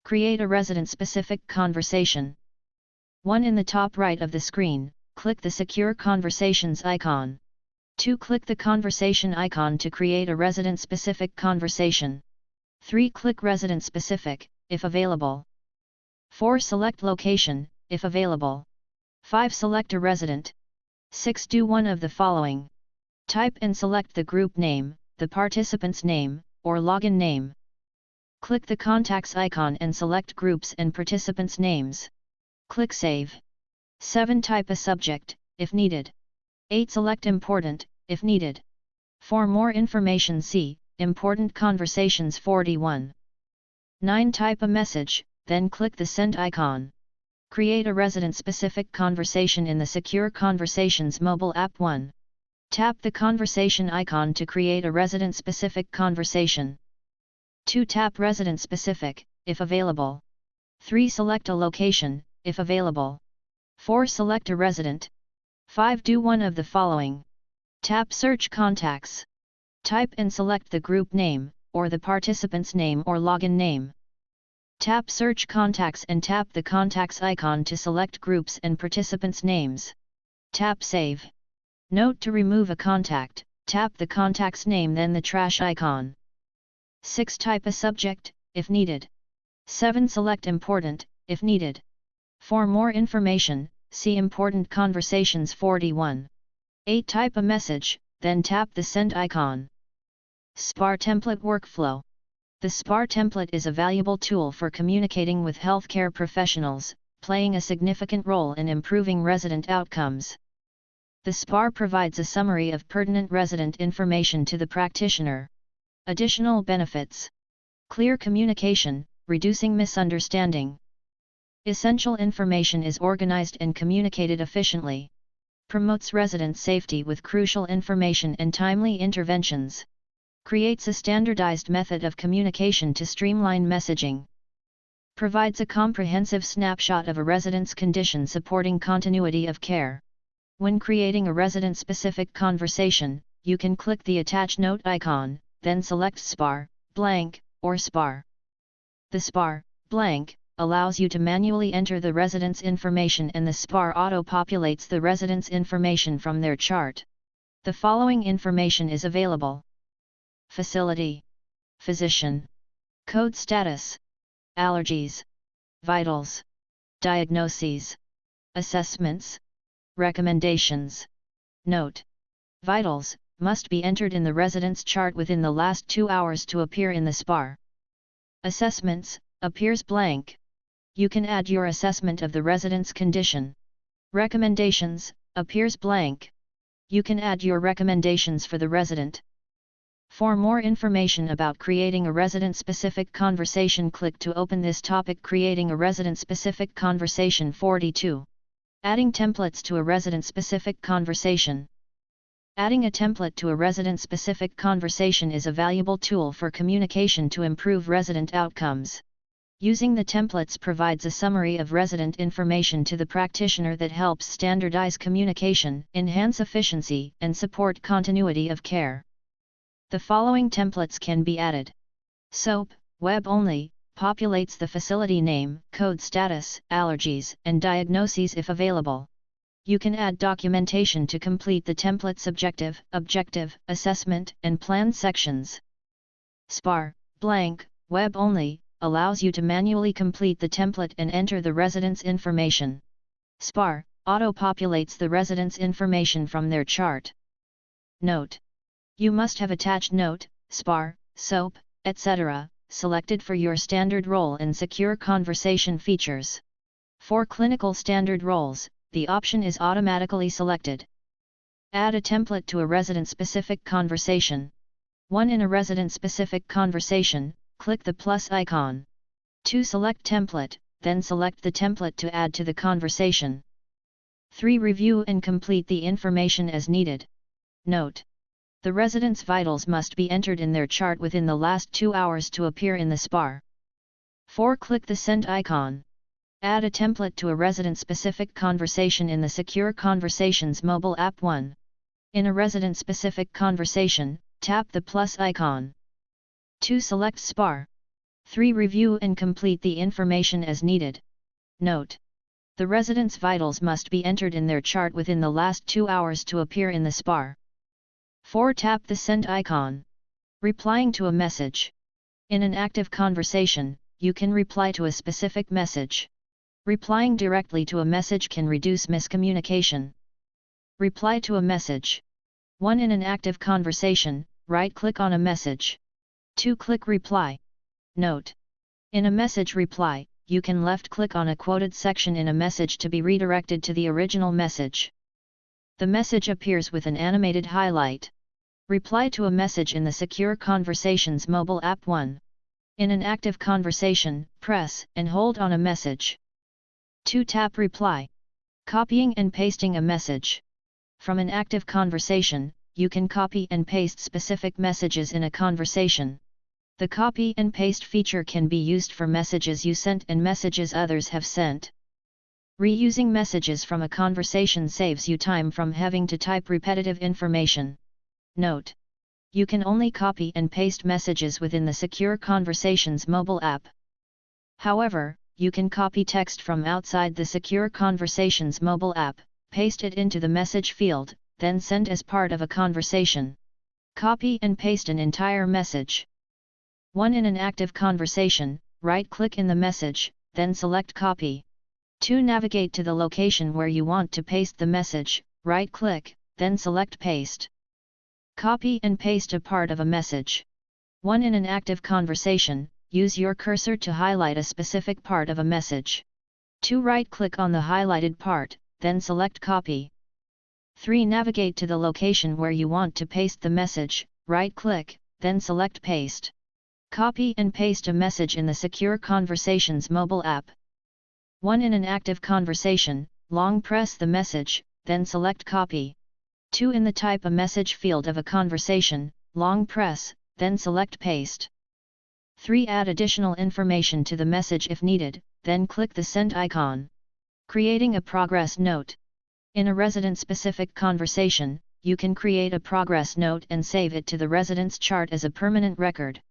Create a resident-specific conversation. 1. In the top right of the screen, click the Secure Conversations icon. 2. Click the conversation icon to create a resident-specific conversation. 3. Click Resident Specific, if available. 4. Select Location, if available. 5. Select a resident. 6. Do one of the following. Type and select the group name, the participant's name, or login name. Click the contacts icon and select groups and participants' names. Click Save. 7. Type a subject, if needed. 8. Select Important, if needed. For more information see, Important Conversations 41. 9. Type a message, then click the Send icon. Create a resident-specific conversation in the Secure Conversations mobile app. 1. Tap the conversation icon to create a resident-specific conversation. 2. Tap Resident-specific, if available. 3. Select a location, if available. 4. Select a resident. 5. Do one of the following. Tap Search Contacts. Type and select the group name, or the participant's name or login name. Tap Search Contacts and tap the Contacts icon to select groups and participants' names. Tap Save. Note: to remove a contact, tap the contact's name then the trash icon. 6. Type a subject, if needed. 7. Select Important, if needed. For more information, see Important Conversations 41. 8. Type a message, then tap the Send icon. SPAR Template Workflow. The SPAR template is a valuable tool for communicating with healthcare professionals, playing a significant role in improving resident outcomes. The SPAR provides a summary of pertinent resident information to the practitioner. Additional benefits: clear communication, reducing misunderstanding. Essential information is organized and communicated efficiently. Promotes resident safety with crucial information and timely interventions. Creates a standardized method of communication to streamline messaging. Provides a comprehensive snapshot of a resident's condition supporting continuity of care. When creating a resident-specific conversation, you can click the Attach Note icon, then select SPAR, blank, or SPAR. The SPAR, blank, allows you to manually enter the resident's information and the SPAR auto-populates the resident's information from their chart. The following information is available. Facility, physician, code status, allergies, vitals, diagnoses, assessments, recommendations. Note: vitals must be entered in the resident's chart within the last 2 hours to appear in the SPAR. Assessments appears blank. You can add your assessment of the resident's condition. Recommendations appears blank. You can add your recommendations for the resident. For more information about creating a resident-specific conversation, click to open this topic. Creating a resident-specific conversation 42. Adding templates to a resident-specific conversation. Adding a template to a resident-specific conversation is a valuable tool for communication to improve resident outcomes. Using the templates provides a summary of resident information to the practitioner that helps standardize communication, enhance efficiency, and support continuity of care. The following templates can be added. SOAP, web only, populates the facility name, code status, allergies, and diagnoses if available. You can add documentation to complete the template subjective, objective, assessment, and plan sections. SPAR, blank, web only, allows you to manually complete the template and enter the resident's information. SPAR auto-populates the resident's information from their chart. Note: you must have attached Note, SPAR, SOAP, etc. selected for your standard role and secure conversation features. For clinical standard roles, the option is automatically selected. Add a template to a resident-specific conversation. 1. In a resident-specific conversation, click the plus icon. 2. Select template, then select the template to add to the conversation. 3. Review and complete the information as needed. Note: the resident's vitals must be entered in their chart within the last 2 hours to appear in the SPAR. 4. Click the Send icon. Add a template to a resident-specific conversation in the Secure Conversations mobile app. 1. In a resident-specific conversation, tap the plus icon. 2. Select SPAR. 3. Review and complete the information as needed. Note: the resident's vitals must be entered in their chart within the last 2 hours to appear in the SPAR. 4. Tap the Send icon. Replying to a message. In an active conversation, you can reply to a specific message. Replying directly to a message can reduce miscommunication. Reply to a message. 1. In an active conversation, right-click on a message. 2. Click Reply. Note: in a message reply, you can left-click on a quoted section in a message to be redirected to the original message. The message appears with an animated highlight. Reply to a message in the Secure Conversations mobile app. 1. In an active conversation, press and hold on a message. 2. Tap Reply. Copying and pasting a message. From an active conversation, you can copy and paste specific messages in a conversation. The copy and paste feature can be used for messages you sent and messages others have sent. Reusing messages from a conversation saves you time from having to type repetitive information. Note: you can only copy and paste messages within the Secure Conversations mobile app. However, you can copy text from outside the Secure Conversations mobile app, paste it into the message field, then send as part of a conversation. Copy and paste an entire message. 1. In an active conversation, right-click in the message, then select Copy. 2. Navigate to the location where you want to paste the message, right-click, then select Paste. Copy and paste a part of a message. 1. In an active conversation, use your cursor to highlight a specific part of a message. 2. Right-click on the highlighted part, then select Copy. 3. Navigate to the location where you want to paste the message, right-click, then select Paste. Copy and paste a message in the Secure Conversations mobile app. 1. In an active conversation, long press the message, then select Copy. 2. In the Type a Message field of a conversation, long press, then select Paste. 3. Add additional information to the message if needed, then click the Send icon. Creating a progress note. In a resident-specific conversation, you can create a progress note and save it to the residence chart as a permanent record.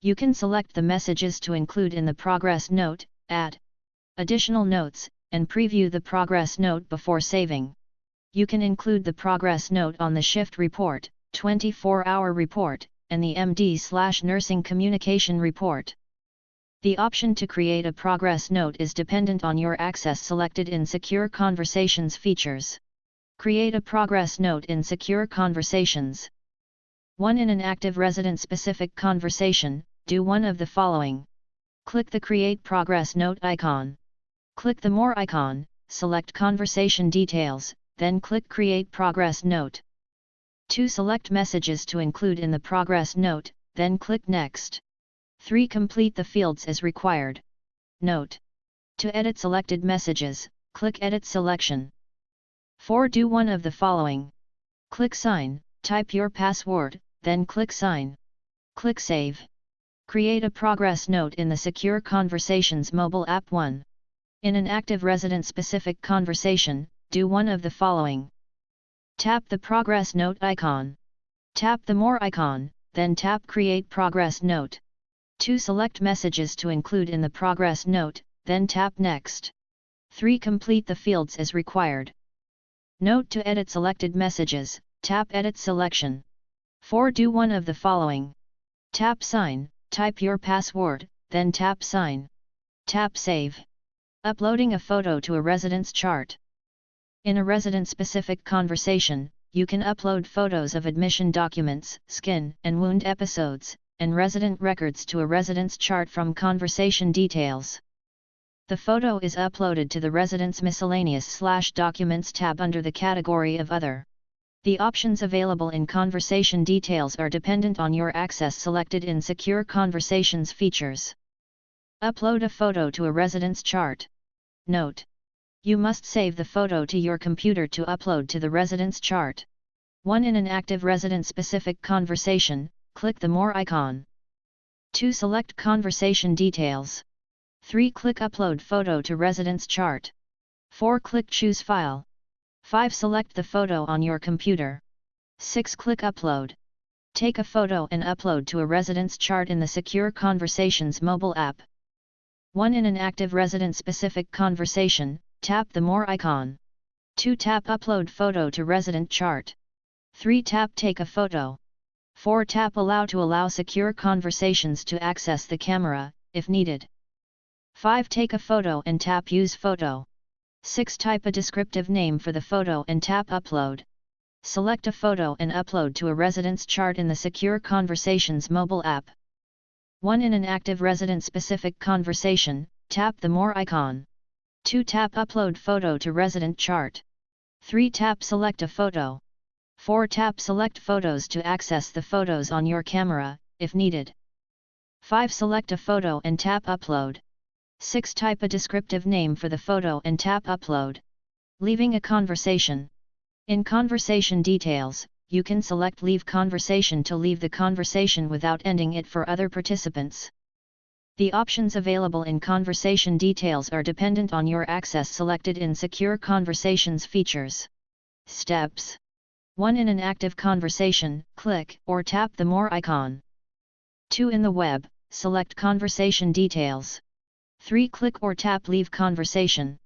You can select the messages to include in the progress note, add additional notes, and preview the progress note before saving. You can include the progress note on the shift report, 24-hour report, and the MD/nursing communication report. The option to create a progress note is dependent on your access selected in Secure Conversations features. Create a progress note in Secure Conversations. 1. In an active resident-specific conversation, do one of the following. Click the Create Progress Note icon. Click the More icon, select Conversation Details, then click Create Progress Note. 2. Select messages to include in the progress note, then click Next. 3. Complete the fields as required. Note: to edit selected messages, click Edit Selection. 4. Do one of the following. Click Sign, type your password, then click Sign. Click Save. Create a progress note in the Secure Conversations mobile app. 1. In an active resident-specific conversation, do one of the following. Tap the Progress Note icon. Tap the More icon, then tap Create Progress Note. 2. Select messages to include in the progress note, then tap Next. 3. Complete the fields as required. Note: to edit selected messages, tap Edit Selection. 4. Do one of the following. Tap Sign, type your password, then tap Sign. Tap Save. Uploading a photo to a residence chart. In a resident-specific conversation, you can upload photos of admission documents, skin and wound episodes, and resident records to a residence chart from Conversation Details. The photo is uploaded to the Residence Miscellaneous/Documents tab under the category of Other. The options available in Conversation Details are dependent on your access selected in Secure Conversations features. Upload a photo to a residence chart. Note: you must save the photo to your computer to upload to the residence chart. 1. In an active resident-specific conversation, click the More icon. 2. Select Conversation Details. 3. Click Upload Photo to Residence Chart. 4. Click Choose File. 5. Select the photo on your computer. 6. Click Upload. Take a photo and upload to a residence chart in the Secure Conversations mobile app. 1. In an active resident-specific conversation, tap the More icon. 2. Tap Upload Photo to Resident Chart. 3. Tap Take a Photo. 4. Tap Allow to allow Secure Conversations to access the camera, if needed. 5. Take a photo and tap Use Photo. 6. Type a descriptive name for the photo and tap Upload. Select a photo and upload to a residence chart in the Secure Conversations mobile app. 1. In an active resident-specific conversation, tap the More icon. 2. Tap Upload Photo to Resident Chart. 3. Tap Select a Photo. 4. Tap Select Photos to access the photos on your camera, if needed. 5. Select a photo and tap Upload. 6. Type a descriptive name for the photo and tap Upload. Leaving a conversation. In Conversation Details, you can select Leave Conversation to leave the conversation without ending it for other participants. The options available in Conversation Details are dependent on your access selected in Secure Conversations features. Steps. 1. In an active conversation, click or tap the More icon. 2. In the web, select Conversation Details. 3. Click or tap Leave Conversation.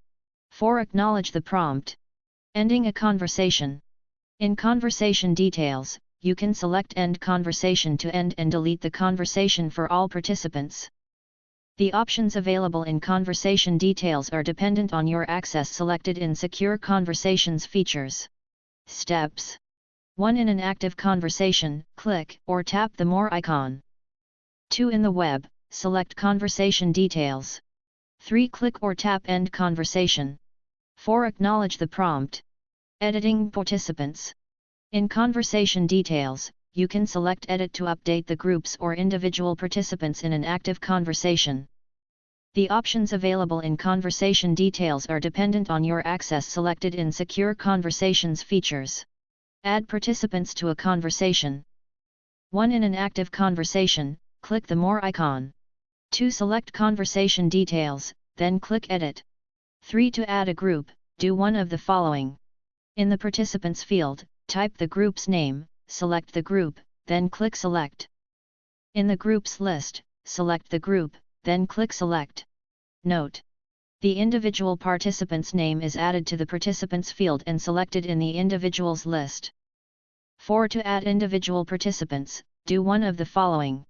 4. Acknowledge the prompt. Ending a conversation. In Conversation Details, you can select End Conversation to end and delete the conversation for all participants. The options available in Conversation Details are dependent on your access selected in Secure Conversations features. Steps. 1. In an active conversation, click or tap the More icon. 2. In the web, select Conversation Details. 3. Click or tap End Conversation. 4. Acknowledge the prompt. Editing participants. In Conversation Details, you can select Edit to update the groups or individual participants in an active conversation. The options available in Conversation Details are dependent on your access selected in Secure Conversations features. Add participants to a conversation. 1. In an active conversation, click the More icon. 2. Select Conversation Details, then click Edit. 3. To add a group, do one of the following. In the Participants field, type the group's name, select the group, then click Select. In the Groups list, select the group, then click Select. Note: the individual participant's name is added to the Participants field and selected in the Individuals list. 4. To add individual participants, do one of the following.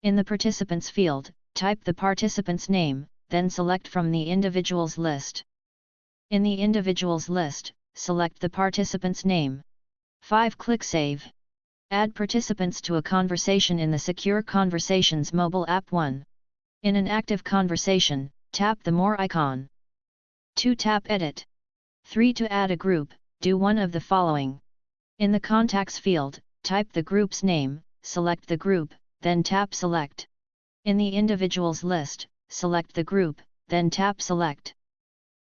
In the Participants field, type the participant's name, then select from the Individuals list. In the Individuals list, select the participant's name. 5. Click Save. Add participants to a conversation in the Secure Conversations mobile app. 1. In an active conversation, tap the More icon. 2. Tap Edit. 3. To add a group, do one of the following. In the Contacts field, type the group's name, select the group, then tap Select. In the Individuals list, select the group, then tap Select.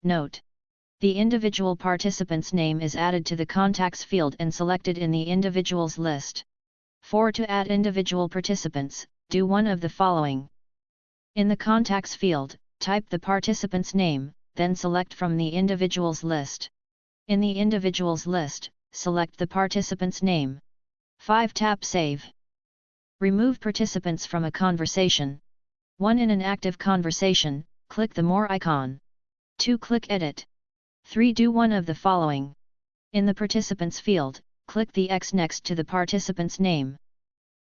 Note: the individual participant's name is added to the Contacts field and selected in the Individuals list. 4. To add individual participants, do one of the following. In the Contacts field, type the participant's name, then select from the Individuals list. In the Individuals list, select the participant's name. 5. Tap Save. Remove participants from a conversation. 1. In an active conversation, click the More icon. 2. Click Edit. 3. Do one of the following. In the Participants field, click the X next to the participant's name.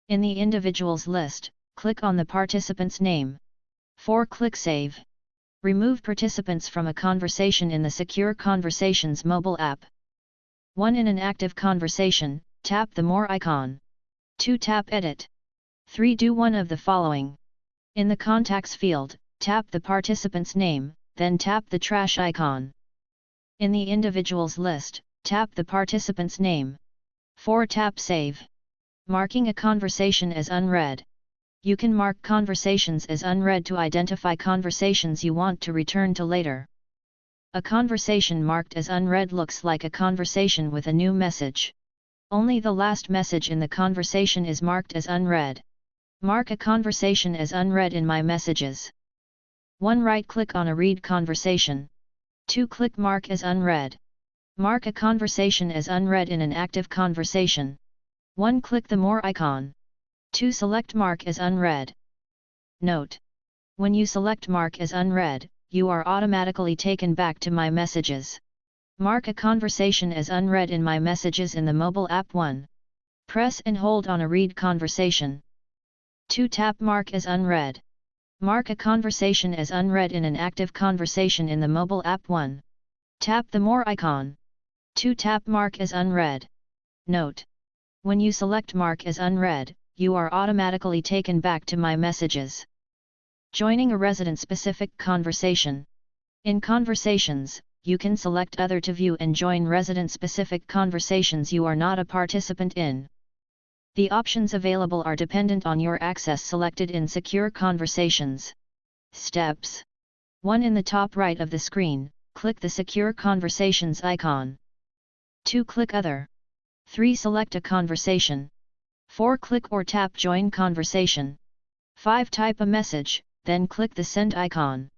In the Individuals list, click on the participant's name. 4. Click Save. Remove participants from a conversation in the Secure Conversations mobile app. 1. In an active conversation, tap the More icon. 2. Tap Edit. 3. Do one of the following. In the Contacts field, tap the participant's name, then tap the trash icon. In the Individuals list, tap the participant's name. 4. Tap Save. Marking a conversation as unread. You can mark conversations as unread to identify conversations you want to return to later. A conversation marked as unread looks like a conversation with a new message. Only the last message in the conversation is marked as unread. Mark a conversation as unread in My Messages. 1. Right-click on a read conversation. 2. Click Mark as unread. Mark a conversation as unread in an active conversation. 1. Click the More icon. 2. Select Mark as unread. Note: when you select Mark as unread, you are automatically taken back to My Messages. Mark a conversation as unread in My Messages in the mobile app. 1. Press and hold on a read conversation. 2. Tap Mark as unread. Mark a conversation as unread in an active conversation in the mobile app. 1. Tap the More icon. 2. Tap Mark as unread. Note: when you select Mark as unread, you are automatically taken back to My Messages. Joining a resident-specific conversation. In conversations, you can select Other to view and join resident-specific conversations you are not a participant in. The options available are dependent on your access selected in Secure Conversations. Steps 1. In the top right of the screen, click the Secure Conversations icon. 2. Click Other. 3. Select a conversation. 4. Click or tap Join Conversation. 5. Type a message, then click the Send icon.